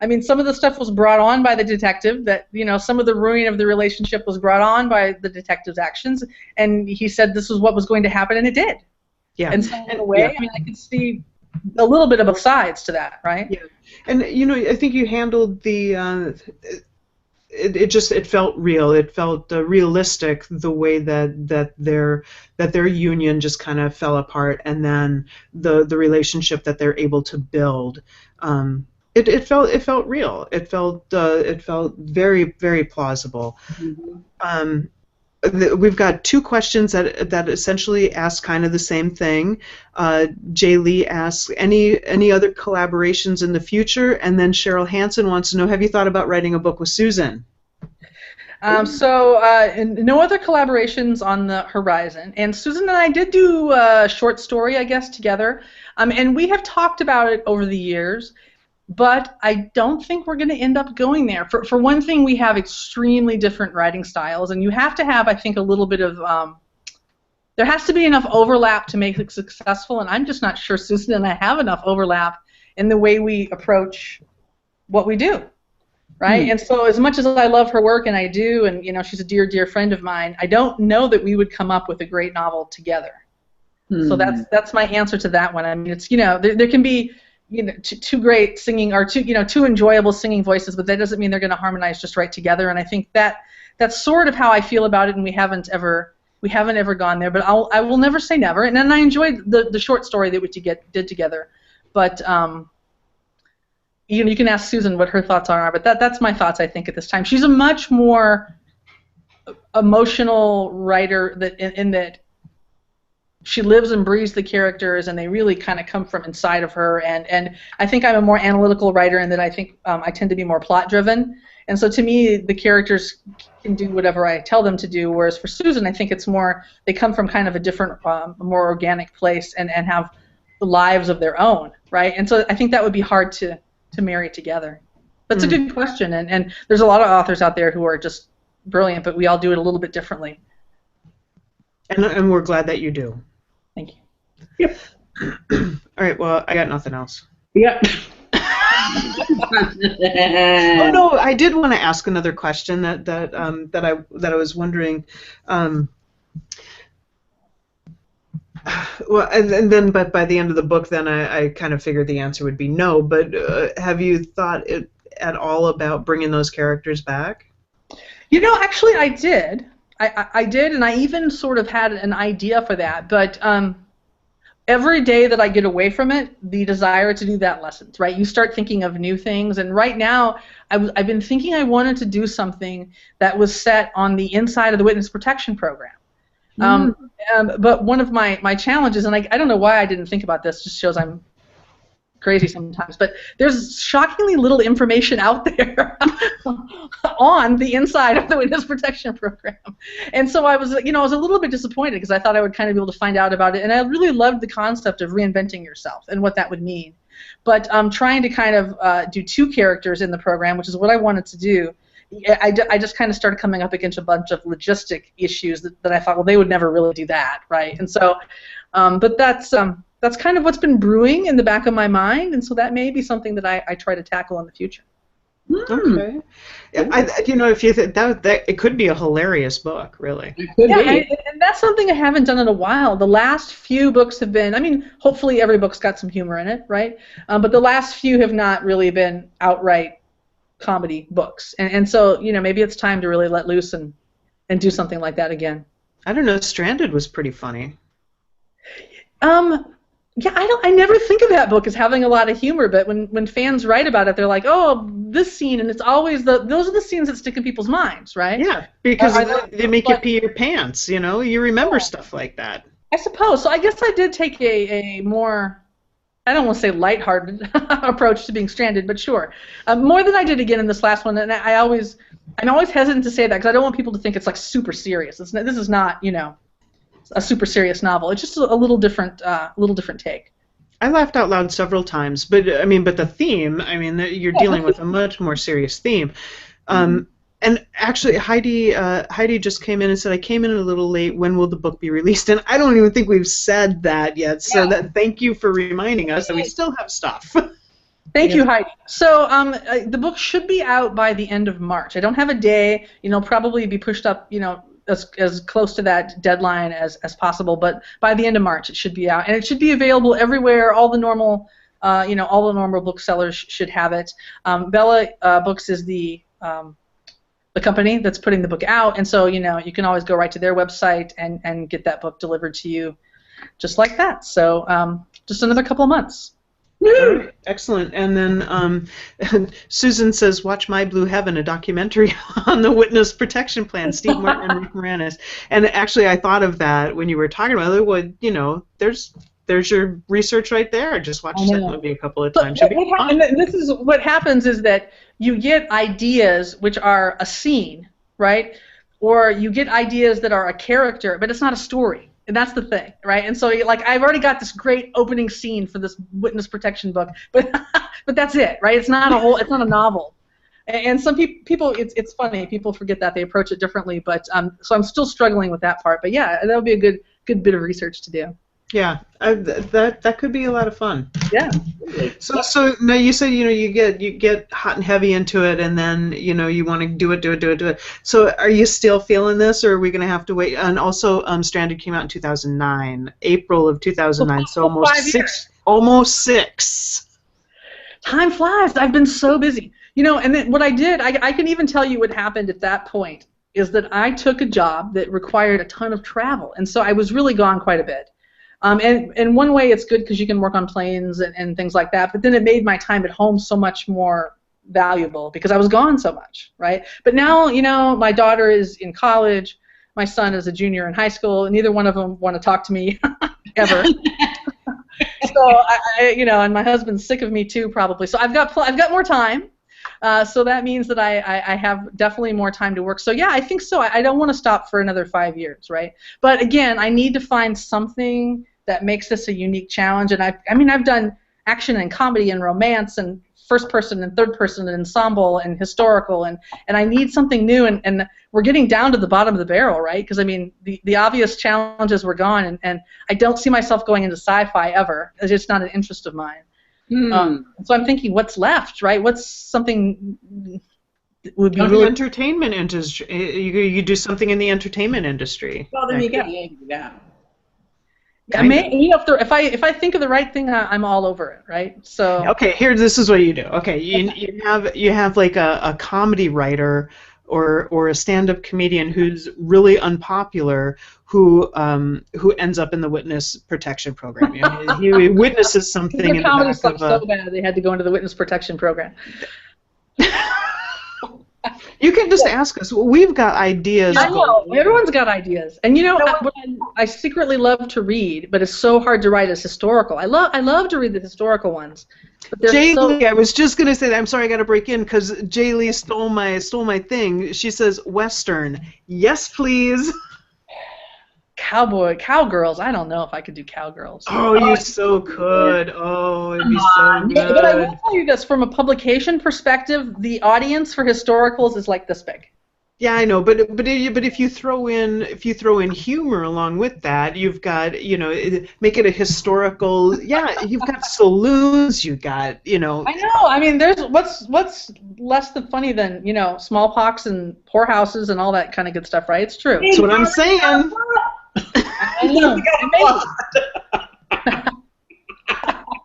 I mean, some of the stuff was brought on by the detective. That some of the ruining of the relationship was brought on by the detective's actions, and he said this was what was going to happen, and it did. Yeah. And so in a way, I mean, I could see a little bit of both sides to that, right? Yeah. And I think you handled the it felt real. It felt realistic, the way that their union just kind of fell apart, and then the relationship that they're able to build. It felt real. It felt very, very plausible. Mm-hmm. We've got two questions that essentially ask kind of the same thing. Jay Lee asks, any other collaborations in the future? And then Cheryl Hansen wants to know, have you thought about writing a book with Susan? No other collaborations on the horizon. And Susan and I did do a short story, I guess, together. And we have talked about it over the years. But I don't think we're going to end up going there. For one thing, we have extremely different writing styles, and you have to have, I think, a little bit of there has to be enough overlap to make it successful, and I'm just not sure Susan and I have enough overlap in the way we approach what we do, right? And so as much as I love her work, and I do, and she's a dear, dear friend of mine, I don't know that we would come up with a great novel together. So that's my answer to that one. I mean, it's there can be two great singing, or two enjoyable singing voices, but that doesn't mean they're going to harmonize just right together. And I think that's sort of how I feel about it, and we haven't ever gone there. But I will never say never. And then I enjoyed the short story that we did together. But you can ask Susan what her thoughts are, but that's my thoughts, I think, at this time. She's a much more emotional writer in that she lives and breathes the characters, and they really kind of come from inside of her. And I think I'm a more analytical writer, in that I think I tend to be more plot driven. And so to me, the characters can do whatever I tell them to do. Whereas for Susan, I think it's more they come from kind of a different, more organic place, and have the lives of their own, right? And so I think that would be hard to marry together. But it's a good question, and there's a lot of authors out there who are just brilliant, but we all do it a little bit differently. And we're glad that you do. Thank you. Yep. All right. Well, I got nothing else. Yep. Oh no, I did want to ask another question that I was wondering. Well, and then, but by the end of the book, then I kind of figured the answer would be no. But have you thought at all about bringing those characters back? You know, actually, I did. I did, and I even sort of had an idea for that. But every day that I get away from it, the desire to do that lessens, right? You start thinking of new things, and right now, I've been thinking I wanted to do something that was set on the inside of the Witness Protection Program. But one of my challenges, and I don't know why I didn't think about this, just shows I'm crazy sometimes, but there's shockingly little information out there on the inside of the Witness Protection Program. And so I was a little bit disappointed, because I thought I would kind of be able to find out about it, and I really loved the concept of reinventing yourself and what that would mean. But trying to kind of do 2 characters in the program, which is what I wanted to do, I just kind of started coming up against a bunch of logistic issues that I thought, well, they would never really do that, right? And so, but that's kind of what's been brewing in the back of my mind, and so that may be something that I try to tackle in the future. Okay. If you that it could be a hilarious book, really. It could be. And that's something I haven't done in a while. The last few books have been, I mean, hopefully every book's got some humor in it, right? But the last few have not really been outright comedy books, and so maybe it's time to really let loose and do something like that again. I don't know. Stranded was pretty funny. Yeah, I never think of that book as having a lot of humor, but when fans write about it, they're like, oh, this scene, and it's always those are the scenes that stick in people's minds, right? Yeah, because they make you pee your pants. You remember stuff like that. I suppose. So I guess I did take a more, I don't want to say lighthearted approach to being stranded, but sure, more than I did again in this last one. And I'm always hesitant to say that, because I don't want people to think it's like super serious. This is not a super serious novel. It's just a little different take. I laughed out loud several times, but the theme, you're dealing with a much more serious theme. And actually, Heidi just came in and said, I came in a little late. When will the book be released? And I don't even think we've said that yet. So thank you for reminding us that we still have stuff. Thank you, Heidi. So the book should be out by the end of March. I don't have a day. Probably be pushed up, as close to that deadline as possible. But by the end of March, it should be out, and it should be available everywhere. All the normal, all the normal booksellers should have it. Bella Books is the company that's putting the book out, and so you can always go right to their website and get that book delivered to you, just like that. So just another couple of months. Woo! Excellent. And then Susan says, watch My Blue Heaven, a documentary on the Witness Protection Plan, Steve Martin and Rick Moranis. And actually, I thought of that when you were talking about it. Well, there's your research right there. Just watch that movie a couple of times. And this is what happens, is that you get ideas which are a scene, right? Or you get ideas that are a character, but it's not a story. And that's the thing, right? And so, I've already got this great opening scene for this witness protection book, but that's it, right? It's not a novel. And some people, it's funny. People forget that, they approach it differently. But so I'm still struggling with that part. But yeah, that would be a good bit of research to do. Yeah, that could be a lot of fun. Yeah. So now you said you get hot and heavy into it, and then you want to do it. So are you still feeling this, or are we going to have to wait? And also, Stranded came out in 2009, April of 2009. So almost six. Time flies. I've been so busy. And then what I did, I can even tell you what happened at that point, is that I took a job that required a ton of travel, and so I was really gone quite a bit. And one way it's good because you can work on planes and things like that, but then it made my time at home so much more valuable because I was gone so much, right? But now, my daughter is in college. my son is a junior in high school, and neither one of them want to talk to me ever. So and my husband's sick of me too, probably. So I've got more time. So that means that I have definitely more time to work. So yeah, I think so. I don't want to stop for another 5 years, right? But again, I need to find something that makes this a unique challenge. And I've done action and comedy and romance and first person and third person and ensemble and historical, and I need something new, and we're getting down to the bottom of the barrel, right? Because the obvious challenges were gone, and I don't see myself going into sci-fi ever. It's just not an interest of mine. So I'm thinking, what's left, right? What's something that would be really entertainment industry? You do something in the entertainment industry. Well, there you go. Yeah. Yeah, if I think of the right thing, I'm all over it, right? So okay, this is what you do. Okay, you have like a comedy writer or a stand-up comedian who's really unpopular who ends up in the witness protection program. He witnesses something in the comedy back of so bad they had to go into the witness protection program. You can just ask us. We've got ideas. I know. Everyone's got ideas. And I secretly love to read, but it's so hard to write as historical. I love to read the historical ones. But Jay Lee, I was just going to say that. I'm sorry I got to break in because Jay Lee stole my thing. She says Western. Yes, please. Cowgirls. I don't know if I could do cowgirls. Oh, you so could. Oh, it'd be so good. But I will tell you this: from a publication perspective, the audience for historicals is like this big. Yeah, I know, but if you throw in humor along with that, you've got make it a historical. Yeah, you've got saloons. You got I know. There's what's less than funny than smallpox and poorhouses and all that kind of good stuff, right? It's true. That's what I'm saying. I know.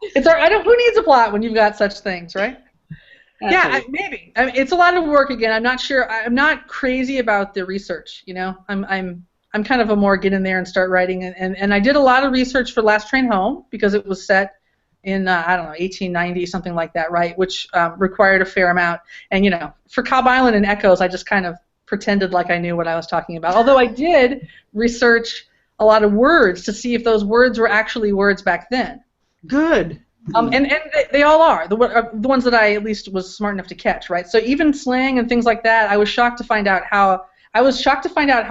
It's all right. Who needs a plot when you've got such things, right? Yeah, maybe. It's a lot of work again. I'm not sure. I'm not crazy about the research. I'm kind of a more get in there and start writing. And I did a lot of research for Last Train Home because it was set in 1890, something like that, right? Which required a fair amount. And for Cobb Island and Echoes, I just kind of pretended like I knew what I was talking about. Although I did research a lot of words to see if those words were actually words back then. Good. And they all are, the ones that I at least was smart enough to catch, right? So even slang and things like that, I was shocked to find out how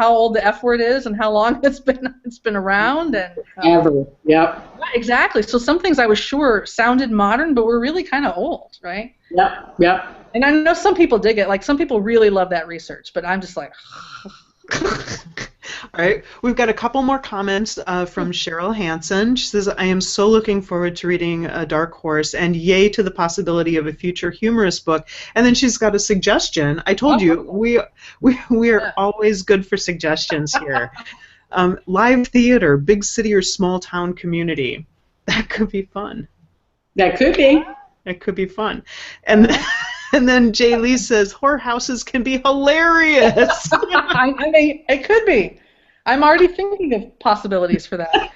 old the F word is and how long it's been around. And ever. Yep. Exactly. So some things I was sure sounded modern, but were really kind of old, right? Yep. And I know some people dig it. Like some people really love that research, but I'm just like. All right, we've got a couple more comments from Cheryl Hansen. She says, I am so looking forward to reading Dark Horse, and yay to the possibility of a future humorous book. And then she's got a suggestion. I told you, we are always good for suggestions here. Live theater, big city or small town community. That could be fun. That could be. It could be fun. And then Jay Lee says, whorehouses can be hilarious. It could be. I'm already thinking of possibilities for that.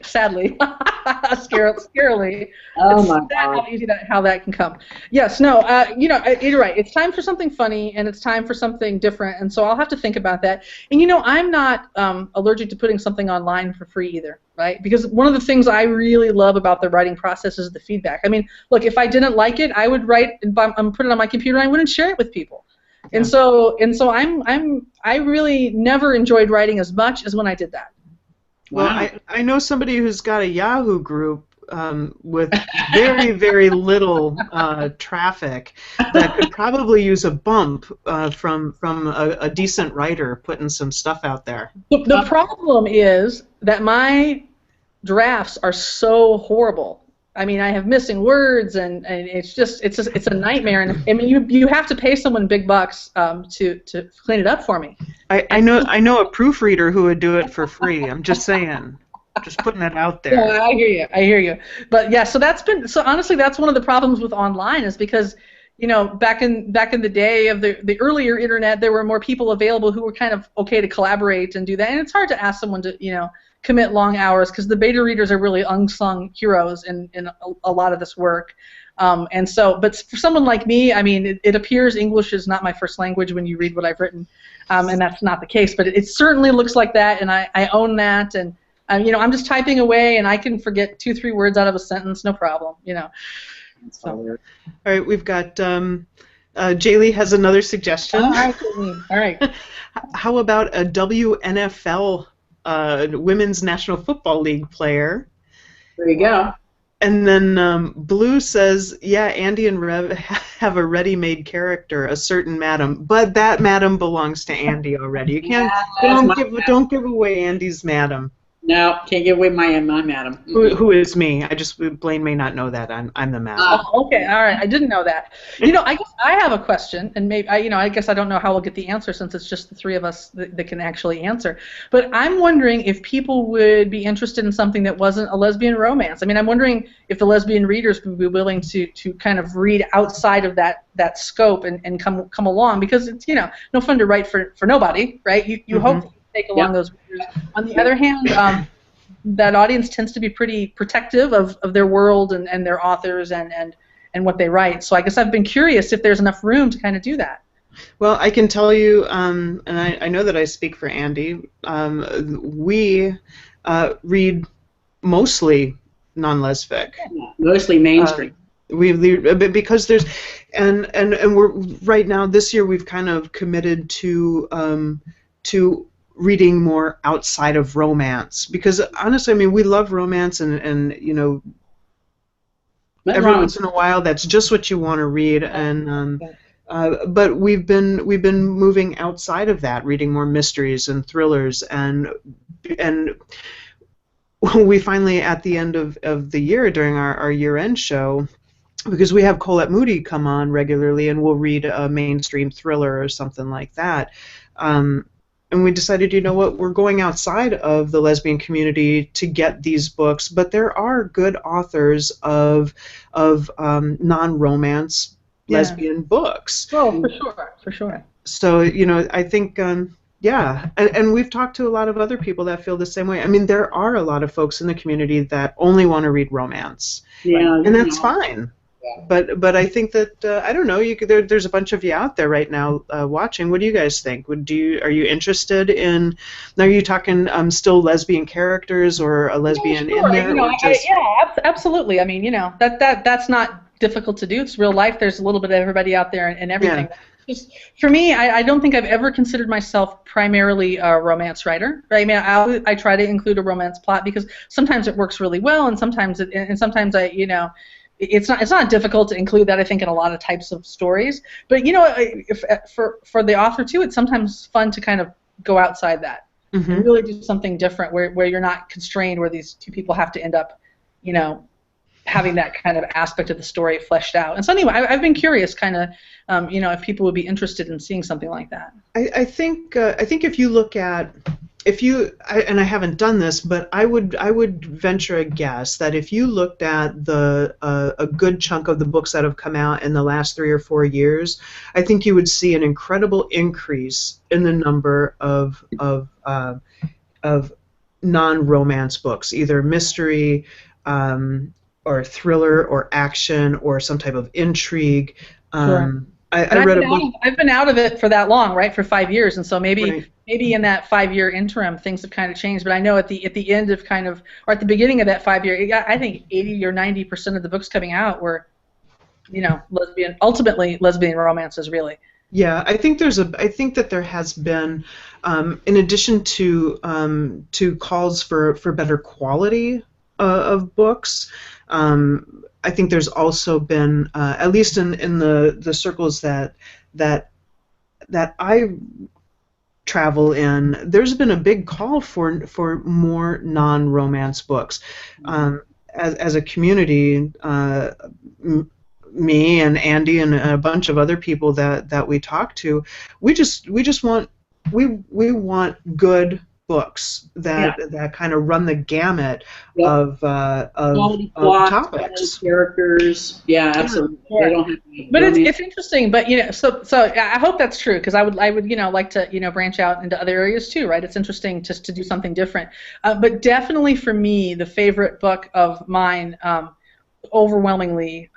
Sadly. Scarily. Oh it's my sad God. how easy how that can come. Yes, no, you're right. It's time for something funny, and it's time for something different, and so I'll have to think about that. And I'm not allergic to putting something online for free either, right? Because one of the things I really love about the writing process is the feedback. Look, if I didn't like it, I would write and put it on my computer, and I wouldn't share it with people. Yeah. And so I really never enjoyed writing as much as when I did that. Well, I know somebody who's got a Yahoo group with very, very little traffic that could probably use a bump from a decent writer putting some stuff out there. The problem is that my drafts are so horrible. I have missing words, and it's a nightmare. And you have to pay someone big bucks to clean it up for me. I know a proofreader who would do it for free. I'm just saying, just putting it out there. Yeah, I hear you. But yeah, so honestly that's one of the problems with online is because back in the day of the earlier internet, there were more people available who were kind of okay to collaborate and do that, and it's hard to ask someone to commit long hours because the beta readers are really unsung heroes in a lot of this work. And so, but for someone like me, I mean, it appears English is not my first language when you read what I've written, and that's not the case. But it certainly looks like that, and I own that. And I'm just typing away, and I can forget 2-3 words out of a sentence, no problem. So. All right, we've got Jaylee has another suggestion. All right, all right. How about a WNFL, Women's National Football League player? There you go. And then Blue says, yeah, Andy and Rev have a ready-made character, a certain madam, but that madam belongs to Andy already. You can't don't give away Andy's madam. No, can't give away my madam. Who is me? Blayne may not know that. I'm the madam. Oh, okay, all right. I didn't know that. I guess I have a question, and maybe I guess I don't know how we'll get the answer since it's just the three of us that can actually answer. But I'm wondering if people would be interested in something that wasn't a lesbian romance. I mean, I'm wondering if the lesbian readers would be willing to kind of read outside of that scope and come along, because it's no fun to write for nobody, right? You hope that you take along those readers. On the other hand, that audience tends to be pretty protective of their world and their authors and what they write. So I guess I've been curious if there's enough room to kind of do that. Well, I can tell you, and I know that I speak for Andy, we read mostly non-lesfic. Mostly mainstream. Because there's, and we're right now this year we've kind of committed to reading more outside of romance, because honestly, I mean, we love romance, and every once in a while that's just what you want to read, and but we've been moving outside of that, reading more mysteries and thrillers, and we finally, at the end of the year, during our year-end show, because we have Colette Moody come on regularly, and we'll read a mainstream thriller or something like that. And we decided, you know what, we're going outside of the lesbian community to get these books, but there are good authors of non-romance lesbian books. Oh, for sure. So, I think, yeah, and we've talked to a lot of other people that feel the same way. I mean, there are a lot of folks in the community that only want to read romance, and that's fine. But I think that I don't know. There's a bunch of you out there right now watching. What do you guys think? Are you interested in? Are you talking still lesbian characters or a lesbian in there? Absolutely. I mean, that's not difficult to do. It's real life. There's a little bit of everybody out there and everything. Yeah. Just, for me, I don't think I've ever considered myself primarily a romance writer. Right? I mean, I try to include a romance plot because sometimes it works really well, and sometimes it's not difficult to include that, I think, in a lot of types of stories. But for the author too, it's sometimes fun to kind of go outside that and really do something different, where you're not constrained, where these two people have to end up, having that kind of aspect of the story fleshed out. And so anyway, I've been curious, kind of, if people would be interested in seeing something like that. I think if you look at. And I haven't done this, but I would venture a guess that if you looked at a good chunk of the books that have come out in the last 3 or 4 years, I think you would see an incredible increase in the number of non-romance books, either mystery or thriller or action or some type of intrigue. Sure. I read a book. I've been out of it for that long, right? For 5 years, and so maybe in that 5-year interim, things have kind of changed. But I know at the end of or at the beginning of that 5-year, I think 80 or 90% of the books coming out were, ultimately lesbian romances, really. Yeah, I think that there has been, in addition to calls for better quality of books. I think there's also been, at least in the circles that I travel in, there's been a big call for more non-romance books. As a community, me and Andy and a bunch of other people that we talk to, we want good books that kind of run the gamut of topics, characters. Yeah, absolutely. They don't have to be but it's interesting. But so I hope that's true, because I would like to branch out into other areas too. Right? It's interesting just to do something different. But definitely for me, the favorite book of mine overwhelmingly,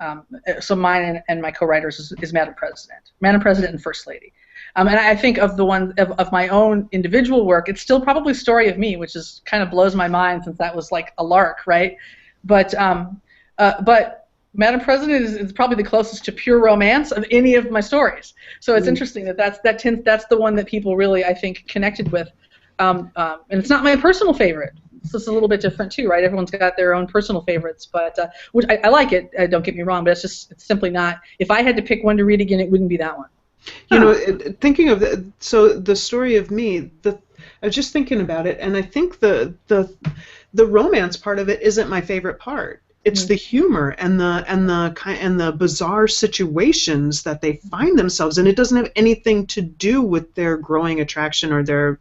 so mine and my co-writers is Madam President and First Lady. And I think of the one of my own individual work, it's still probably Story of Me, which is kind of blows my mind since that was like a lark, right? But Madam President is probably the closest to pure romance of any of my stories. So it's interesting that's the one that people really, I think, connected with. And it's not my personal favorite. So it's a little bit different too, right? Everyone's got their own personal favorites, but which I like it. Don't get me wrong, but it's simply not. If I had to pick one to read again, it wouldn't be that one. You know, thinking of the Story of Me, I was just thinking about it, and I think the romance part of it isn't my favorite part. It's the humor and the bizarre situations that they find themselves in. It doesn't have anything to do with their growing attraction or their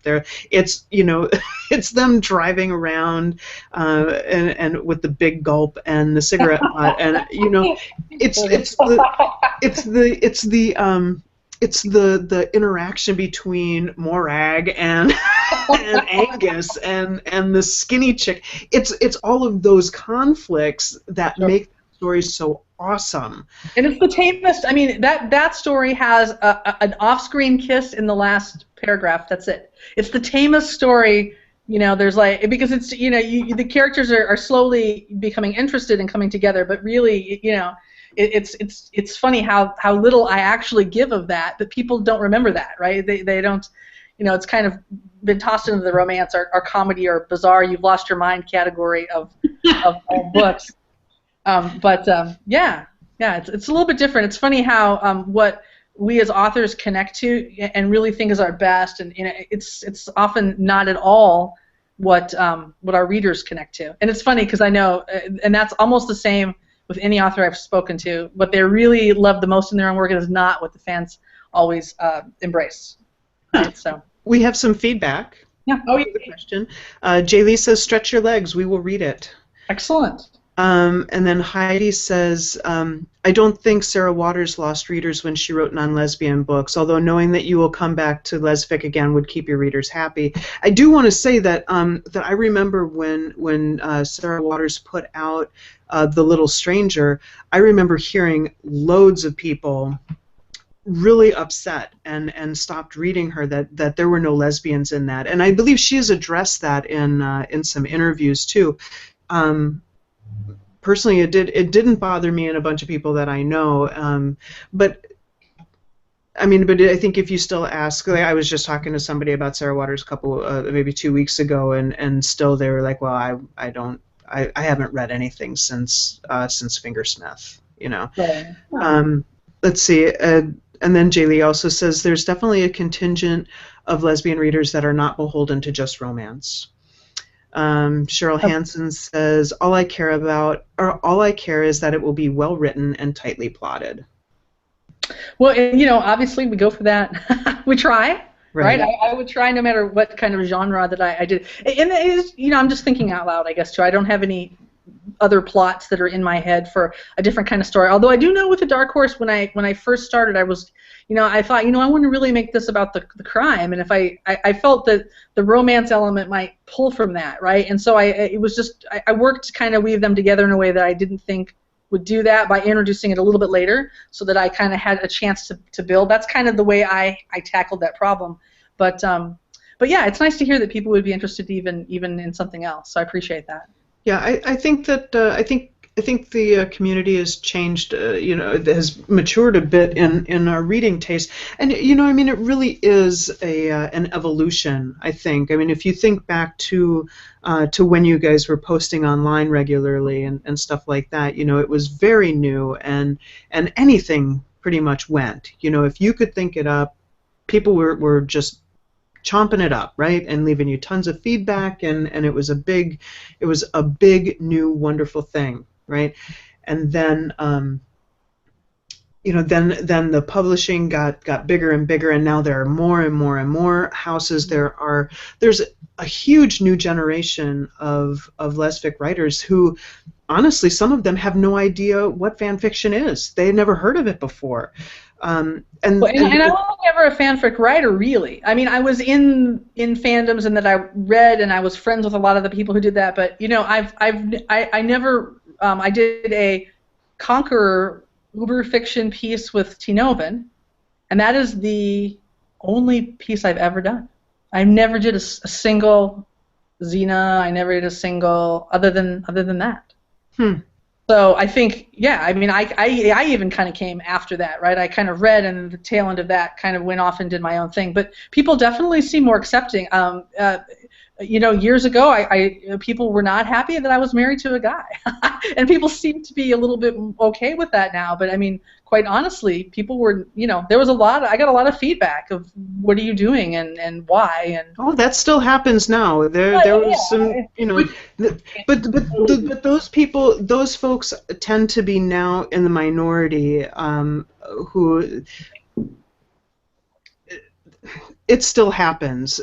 it's it's them driving around and with the big gulp and the cigarette butt, and it's the interaction between Morag and Angus and the skinny chick. It's all of those conflicts that make the story so awesome. And it's the tamest. I mean, that story has an off-screen kiss in the last paragraph. That's it. It's the tamest story. There's because it's the characters are slowly becoming interested and coming together, but really it's funny how little I actually give of that, but people don't remember that, right? They don't, it's kind of been tossed into the romance or comedy or bizarre, you've lost your mind category of books. Yeah, it's a little bit different. It's funny how what we as authors connect to and really think is our best, and it's often not at all what our readers connect to. And it's funny because I know, and that's almost the same with any author I've spoken to, what they really love the most in their own work is not what the fans always embrace. Right? So we have some feedback. Yeah. Oh, the question. Jay Lee says, "Stretch your legs. We will read it." Excellent. And then Heidi says, "I don't think Sarah Waters lost readers when she wrote non-lesbian books, although knowing that you will come back to lesfic again would keep your readers happy." I do want to say that that I remember when Sarah Waters put out The Little Stranger, I remember hearing loads of people really upset and stopped reading her that there were no lesbians in that, and I believe she has addressed that in some interviews too. Personally, it didn't bother me and a bunch of people that I know, but I think if you still ask, I was just talking to somebody about Sarah Waters maybe 2 weeks ago, and still they were like, well, I haven't read anything since Fingersmith, Yeah. Let's see, and then Jay Lee also says there's definitely a contingent of lesbian readers that are not beholden to just romance. Cheryl Hansen says, all I care is that it will be well written and tightly plotted. Well, obviously we go for that. We try, right? I would try no matter what kind of genre that I did. And it is, I'm just thinking out loud, I guess, too. I don't have any other plots that are in my head for a different kind of story. Although I do know with the Dark Horse, when I first started, I was, I thought, I want to really make this about the crime, and if I felt that the romance element might pull from that, right? And so I worked to kind of weave them together in a way that I didn't think would do that by introducing it a little bit later, so that I kind of had a chance to build. That's kind of the way I tackled that problem. But yeah, it's nice to hear that people would be interested even in something else. So I appreciate that. Yeah, I think that I think the community has changed. It has matured a bit in our reading taste, and it really is an evolution. I think. If you think back to when you guys were posting online regularly and stuff like that, it was very new, and anything pretty much went. If you could think it up, people were just chomping it up, right, and leaving you tons of feedback, and it was a big new wonderful thing, right? And then then the publishing got bigger and bigger, and now there are more and more and more houses. There's a huge new generation of lesfic writers who, honestly, some of them have no idea what fan fiction is. They had never heard of it before. And I was never a fanfic writer, really. I was in fandoms, and that I read, and I was friends with a lot of the people who did that. But I never. I did a Conqueror Uber fiction piece with Tinoven, and that is the only piece I've ever done. I never did a single Xena. I never did a single other than that. So I think, yeah, I mean, I even kind of came after that, right? I kind of read, and the tail end of that kind of went off and did my own thing. But people definitely seem more accepting. Years ago, people were not happy that I was married to a guy, and people seem to be a little bit okay with that now. But I mean, quite honestly, people were, there was I got a lot of feedback of what are you doing and why and. That still happens now. There was some, but those folks tend to be now in the minority, who. It still happens,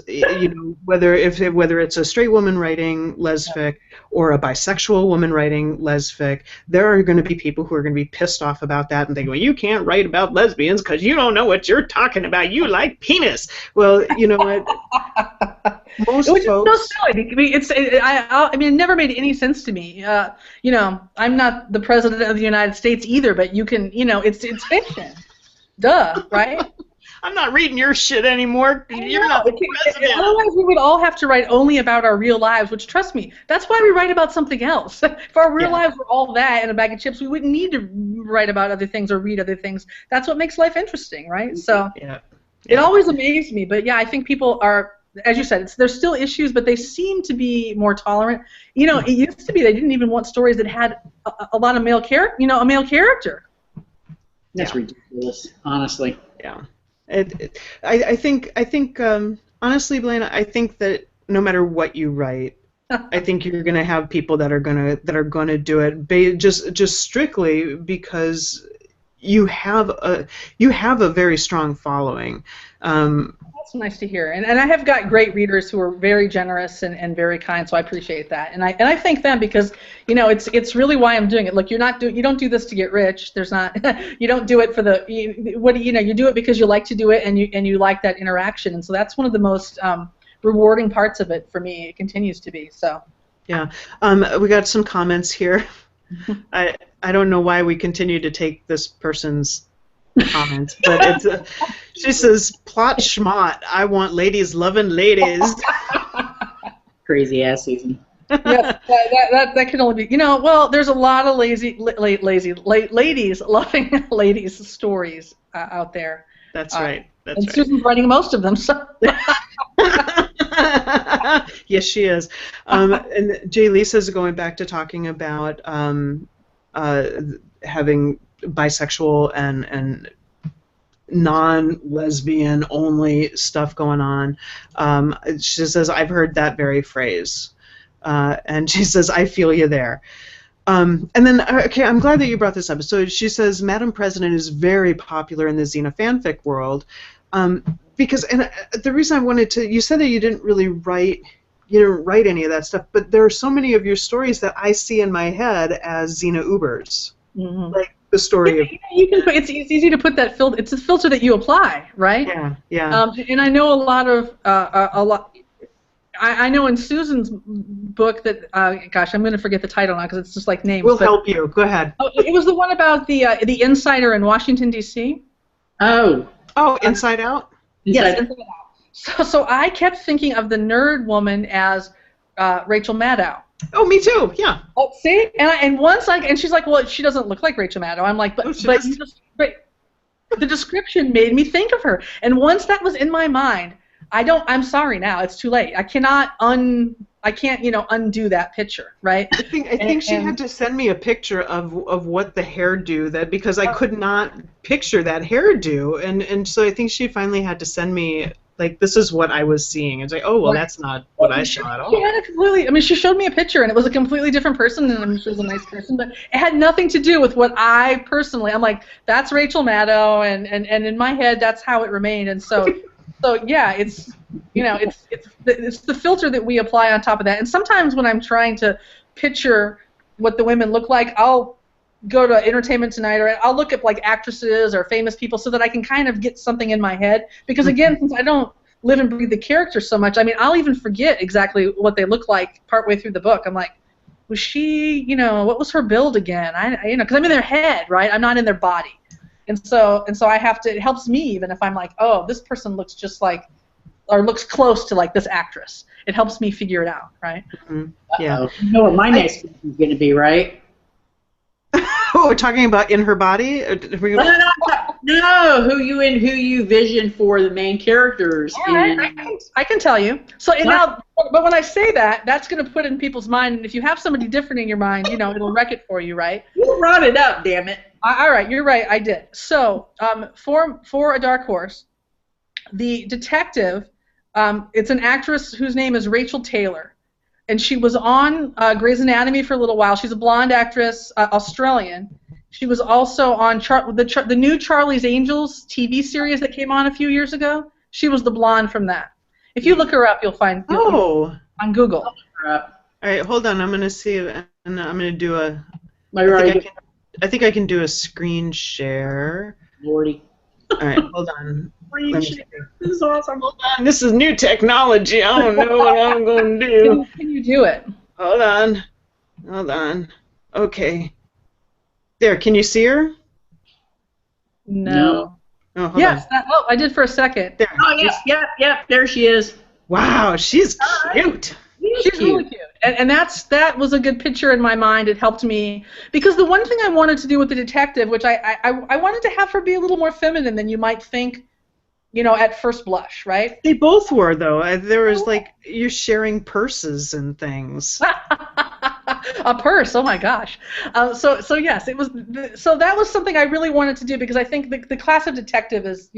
whether it's a straight woman writing lesfic or a bisexual woman writing lesfic, there are going to be people who are going to be pissed off about that and think, well, you can't write about lesbians because you don't know what you're talking about. You like penis. Well, you know what? Most folks. So silly. I mean, it never made any sense to me. I'm not the president of the United States either, but you can, it's fiction. Duh, right? I'm not reading your shit anymore. You're not the president. Otherwise, we would all have to write only about our real lives, which, trust me, that's why we write about something else. If our real lives were all that and a bag of chips, we wouldn't need to write about other things or read other things. That's what makes life interesting, right? So it always amazed me. But, yeah, I think people are, as you said, there's still issues, but they seem to be more tolerant. It used to be they didn't even want stories that had a lot of male character, a male character. That's ridiculous, honestly. Yeah. I think honestly, Blayne, I think that no matter what you write, I think you're going to have people that are going to do it just strictly because you have a very strong following. That's nice to hear, and I have got great readers who are very generous and very kind, so I appreciate that, and I thank them because it's really why I'm doing it. Look, you don't do this to get rich. There's not you don't do it for you do it because you like to do it and you like that interaction, and so that's one of the most rewarding parts of it for me. It continues to be so. Yeah, we got some comments here. I don't know why we continue to take this person's comments, but it's she says, plot schmott, I want ladies loving ladies. Crazy ass Susan. Yes, that can only be, well, there's a lot of ladies loving ladies stories out there. That's right. That's and right. Susan's writing most of them, so. Yes, she is. And Jay Lisa's going back to talking about having bisexual and non-lesbian only stuff going on. She says, I've heard that very phrase. And she says, I feel you there. And then, okay, I'm glad that you brought this up. So she says, Madam President is very popular in the Xena fanfic world. Because, and the reason I wanted to, you said that you didn't write any of that stuff, but there are so many of your stories that I see in my head as Xena Ubers. Mm-hmm. Like the story of... You can put, it's easy to put that filter, it's a filter that you apply, right? Yeah. And I know a lot of, I know in Susan's book that, gosh, I'm going to forget the title now because it's just like names. We'll help you. Go ahead. Oh, it was the one about the insider in Washington, D.C. Oh, Inside Out? Yes, Inside Out. So I kept thinking of the nerd woman as Rachel Maddow. Oh, me too. Yeah. Oh, see, and once and she's like, well, she doesn't look like Rachel Maddow. I'm like, but the description made me think of her. And once that was in my mind, I'm sorry now. It's too late. I can't undo that picture, right? I think she had to send me a picture of what the hairdo because I could not picture that hairdo, and so I think she finally had to send me like, this is what I was seeing. It's like, oh well, that's not what I saw at all. She had a completely. I mean, she showed me a picture, and it was a completely different person, and she was a nice person, but it had nothing to do with what I personally. I'm like, that's Rachel Maddow, and in my head, that's how it remained, and so. So yeah, it's the filter that we apply on top of that. And sometimes when I'm trying to picture what the women look like, I'll go to Entertainment Tonight or I'll look at like actresses or famous people so that I can kind of get something in my head. Because again, since I don't live and breathe the character so much, I mean, I'll even forget exactly what they look like partway through the book. I'm like, was she, what was her build again? Because I'm in their head, right? I'm not in their body. And so I have to, it helps me even if I'm like, oh, this person looks just like, or looks close to like this actress. It helps me figure it out, right? Mm-hmm. Yeah. You know what my next question is going to be, right? Oh, we're talking about in her body? No, who you vision for the main characters. All right, I can tell you. So now, but when I say that, that's going to put it in people's mind, and if you have somebody different in your mind, it'll wreck it for you, right? You brought it up, damn it. All right, you're right, I did. So for A Dark Horse, the detective, it's an actress whose name is Rachel Taylor. And she was on Grey's Anatomy for a little while. She's a blonde actress, Australian. She was also on the new Charlie's Angels TV series that came on a few years ago. She was the blonde from that. If you look her up, you'll find on Google. All right, hold on. I'm going to see, and I'm going to do a. I think I can do a screen share. Lordy. All right, hold on. This is awesome. Hold on. This is new technology. I don't know what I'm going to do. Can you do it? Hold on. Okay. There, can you see her? No. Oh, yes. I did for a second. There. Oh, yep. There she is. Wow, she's cute. She's really cute. And that was a good picture in my mind. It helped me. Because the one thing I wanted to do with the detective, which I wanted to have her be a little more feminine than you might think, at first blush, right? They both were, though. There was, you're sharing purses and things. A purse, oh my gosh. So yes, it was. So that was something I really wanted to do because I think the class of detective is,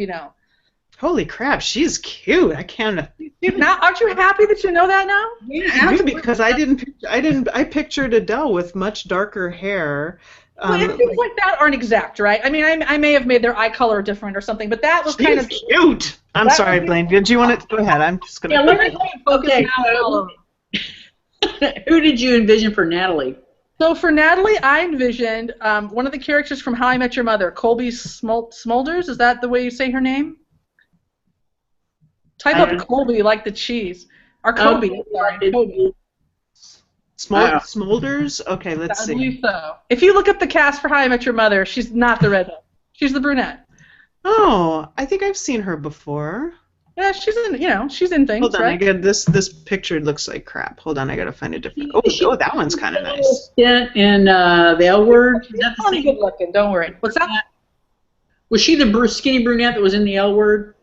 Holy crap, she's cute. I can't. Now, aren't you happy that you know that now? Yeah, because I pictured Adele with much darker hair. Well, and things like that aren't exact, right? I mean, I may have made their eye color different or something, but that was kind of cute. I'm sorry, Blayne. Did you want to go ahead? I'm just gonna. Yeah, let me focus now. Who did you envision for Natalie? So for Natalie, I envisioned one of the characters from How I Met Your Mother, Colby Smulders. Is that the way you say her name? Type up Colby like the cheese. Or Kobe. Sorry, Kobe. Smulders? Okay, let's see. I believe so. If you look up the cast for How I Met Your Mother, she's not the redhead. She's the brunette. Oh, I think I've seen her before. Yeah, she's in things. Hold on, right? this picture looks like crap. Hold on, I gotta find a different. Oh, that one's kind of nice. Yeah, and the L Word. She's funny good looking. Don't worry. What's that? Was she the skinny brunette that was in the L Word?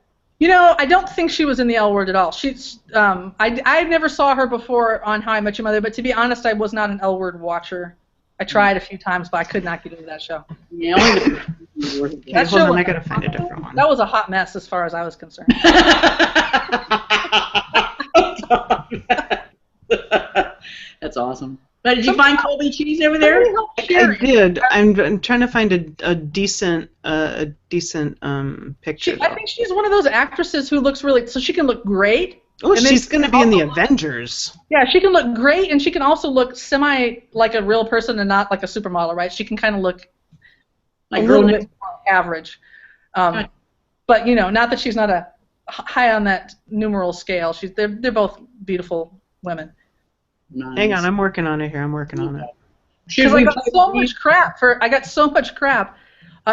I don't think she was in the L Word at all. She's I never saw her before on How I Met Your Mother, but to be honest, I was not an L Word watcher. I tried a few times, but I could not get into that show. Yeah, hold on, I gotta find a different one. That was a hot mess as far as I was concerned. That's awesome. But did you find Colby cheese over there? I did. I'm trying to find a decent picture. I think she's one of those actresses who looks really so she can look great. Oh, she's going to be in the Avengers. Yeah, she can look great, and she can also look semi like a real person and not like a supermodel, right? She can kind of look like a little bit average. But not that she's not a high on that numeral scale. They're both beautiful women. Nice. Hang on, I'm working on it here. I'm working on it. Because I got so much crap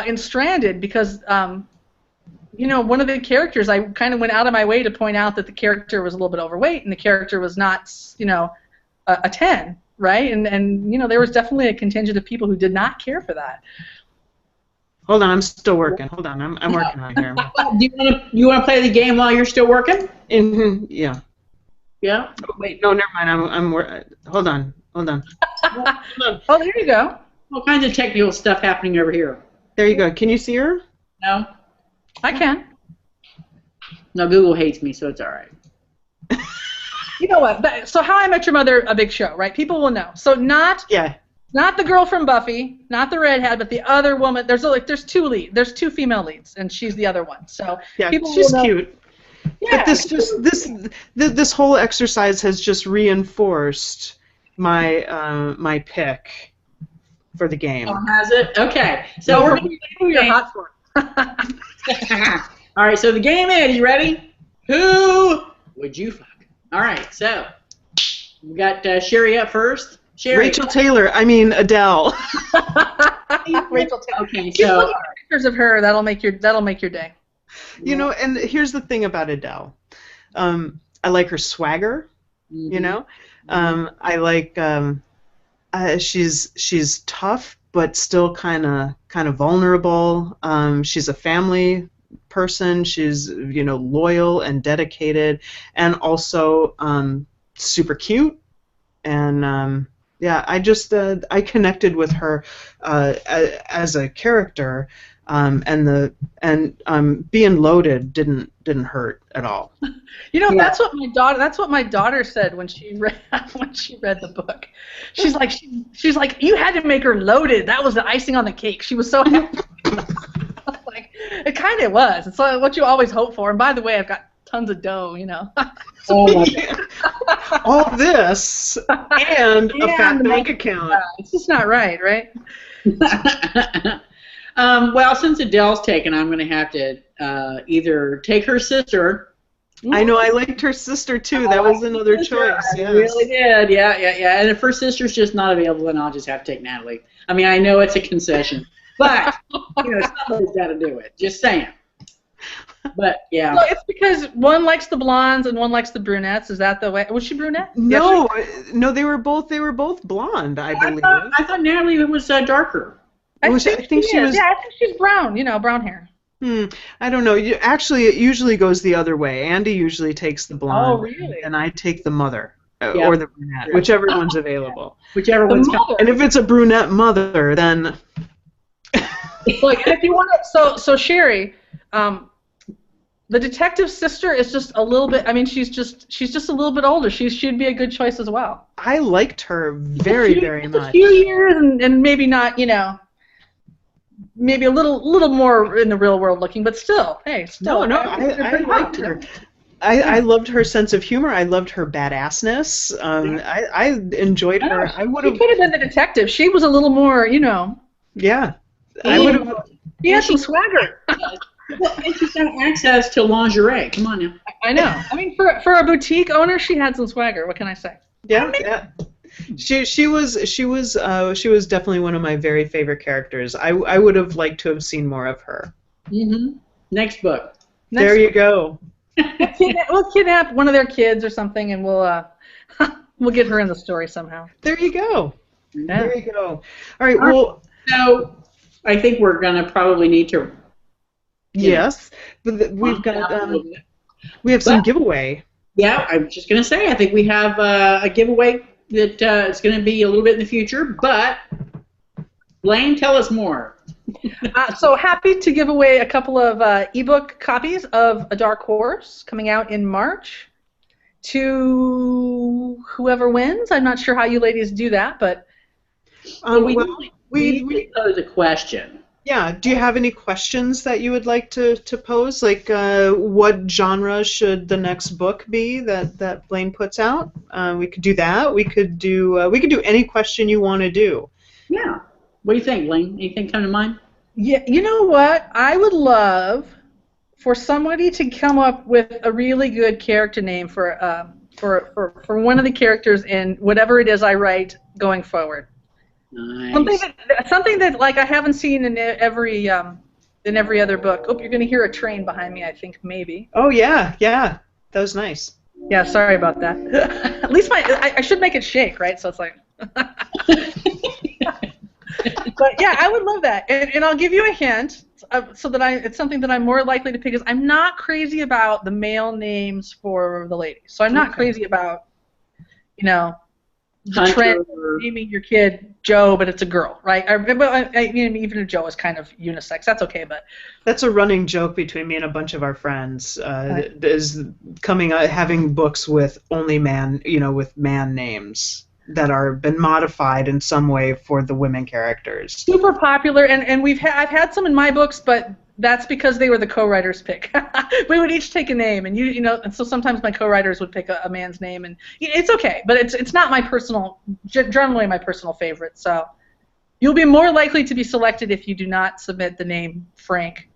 in Stranded because one of the characters I kind of went out of my way to point out that the character was a little bit overweight and the character was not a 10, right? And there was definitely a contingent of people who did not care for that. Hold on, I'm still working. Hold on, I'm working on it here. Do you want to play the game while you're still working? Mm-hmm. Yeah. Yeah. Oh, wait, no, never mind. Hold on. Oh, there you go. All kinds of technical stuff happening over here. There you go. Can you see her? No. I can. No, Google hates me, so it's all right. You know what? So How I Met Your Mother, a big show, right? People will know. So not the girl from Buffy, not the redhead, but the other woman. There's two female leads, and she's the other one. So people she's will know. cute. Yeah. But this whole exercise has just reinforced my my pick for the game. Oh, has it? Okay. So we're going to who you're hot for. All right. So the game is. You ready? Who would you fuck? All right. So we got Sherry up first. Sherry. Rachel Taylor. I mean Adele. Rachel Taylor. Okay, Just so look at pictures of her. That'll make your day. You know, and here's the thing about Adele. I like her swagger. You know, I like she's tough but still kind of vulnerable. She's a family person. She's loyal and dedicated, and also super cute. And yeah, I connected with her as a character, and being loaded didn't hurt at all. That's what my daughter said when she read the book. She's like, you had to make her loaded. That was the icing on the cake. She was so happy. Like, it kind of was. It's like what you always hope for. And by the way, I've got tons of dough. Oh my God. All this and a fat bank account. It's just not right? Well, since Adele's taken, I'm going to have to either take her sister. I know, I liked her sister too. That was another choice. I Yes. really did. Yeah. And if her sister's just not available, then I'll just have to take Natalie. I mean, I know it's a concession, but somebody's got to do it. Just saying. But yeah. Well, it's because one likes the blondes and one likes the brunettes. Is that the way? Was she brunette? No, no, they were both blonde, I believe. I thought Natalie was darker. I think she was. Yeah, I think she's brown. Brown hair. I don't know. Actually, it usually goes the other way. Andy usually takes the blonde, oh, really? and I take the mother or the brunette, whichever one's available. Whichever one's mother. And if it's a brunette mother, then Like, if you want to, so Sherry, the detective's sister is just a little bit. I mean, she's just a little bit older. She'd be a good choice as well. I liked her very much. A few years and maybe not, maybe a little more in the real world looking, but still, hey, still. No, I liked her. I loved her sense of humor. I loved her badassness. I enjoyed her. I would have. She could have been the detective. She was a little more, Yeah, I would have. She had some swagger. Well, and she's got access to lingerie. Come on now. I know. I mean, for a boutique owner, she had some swagger. What can I say? Yeah. She was definitely one of my very favorite characters. I would have liked to have seen more of her. Next book. There you go. We'll kidnap one of their kids or something, and we'll get her in the story somehow. There you go. Yeah. There you go. All right. Well, so I think we're gonna probably need to. Yes, but we've have some giveaway. Yeah, I was just gonna say I think we have a giveaway that it's gonna be a little bit in the future, but Blayne, tell us more. So happy to give away a couple of ebook copies of A Dark Horse coming out in March to whoever wins. I'm not sure how you ladies do that, but we pose a question. Yeah. Do you have any questions that you would like to pose? Like, what genre should the next book be that Blayne puts out? We could do that. We could do any question you want to do. Yeah. What do you think, Blayne? Anything come to mind? Yeah. You know what? I would love for somebody to come up with a really good character name for one of the characters in whatever it is I write going forward. Nice. Something that like I haven't seen in every other book. Oh, you're going to hear a train behind me, I think, maybe. Oh yeah, that was nice. Yeah, sorry about that. At least I should make it shake, right? So it's like. But yeah, I would love that, and I'll give you a hint so that it's something that I'm more likely to pick. Is I'm not crazy about the male names for the ladies, so I'm not crazy about the trend of naming your kid Joe, but it's a girl, right? Even if Joe is kind of unisex, that's okay. But that's a running joke between me and a bunch of our friends. Is coming having books with only with man names that are been modified in some way for the women characters. Super popular, and I've had some in my books, but that's because they were the co-writer's pick. We would each take a name, and and so sometimes my co-writers would pick a man's name, and it's okay, but it's not generally my personal favorite. So you'll be more likely to be selected if you do not submit the name Frank.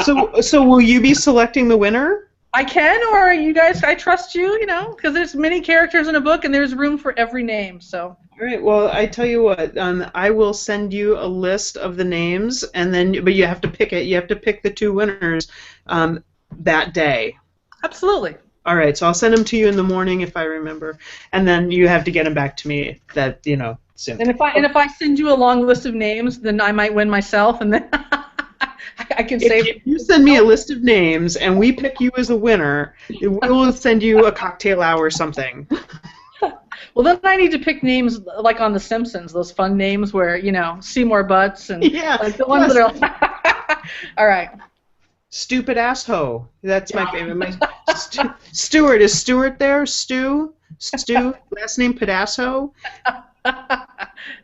So will you be selecting the winner? I can, or you guys, I trust you, you know, because there's many characters in a book and there's room for every name, so. All right. Well, I tell you what. I will send you a list of the names, and then, but you have to pick it. You have to pick the 2 winners that day. Absolutely. All right. So I'll send them to you in the morning if I remember, and then you have to get them back to me soon. And if I send you a long list of names, then I might win myself, and then I can save. If you send me a list of names and we pick you as a winner, we will send you a cocktail hour or something. Well, then I need to pick names like on The Simpsons, those fun names where, you know, Seymour Butts and like the ones that are like, all right. Stupid asshole. That's my favorite. Stuart. Is Stuart there? Stu? Last name Pedasso?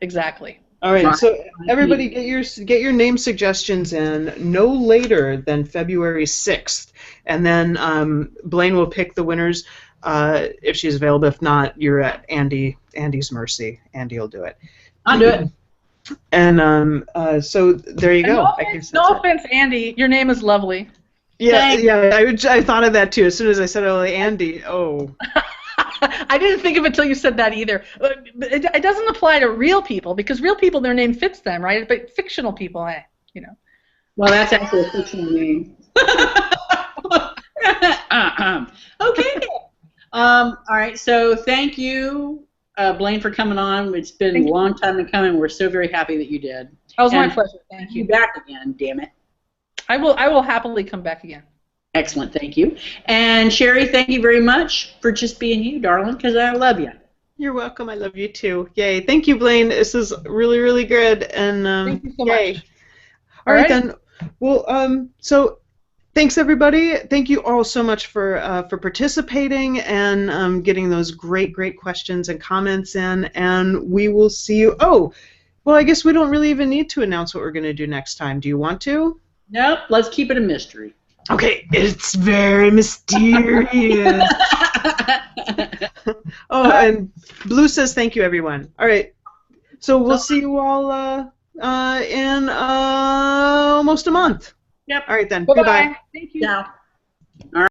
Exactly. All right, so everybody get your name suggestions in no later than February 6th, and then Blayne will pick the winners if she's available. If not, you're at Andy's mercy. Andy will do it. I'll do it. And so there you go. No offense, Andy. Your name is lovely. Yeah, I thought of that too. As soon as I said, "Oh, Andy," oh. I didn't think of it till you said that either. It doesn't apply to real people because real people, their name fits them, right? But fictional people, you know. Well, that's actually a fictional name. Okay. All right. So thank you, Blayne, for coming on. It's been a long time in coming. We're so very happy that you did. That was my pleasure. Thank you. Be back again. Damn it. I will happily come back again. Excellent, thank you. And Sherry, thank you very much for just being you, darling, because I love you. You're welcome. I love you too. Yay. Thank you, Blayne. This is really, really good. And thank you so yay. much. All right then. Well, so thanks everybody. Thank you all so much for participating and getting those great questions and comments in. And we will see you. Oh, well, I guess we don't really even need to announce what we're going to do next time. Do you want to? Nope. Let's keep it a mystery. Okay, it's very mysterious. Oh, and Blue says thank you, everyone. All right, so we'll see you all in almost a month. Yep. All right then. Bye-bye. Goodbye. Thank you. Ciao.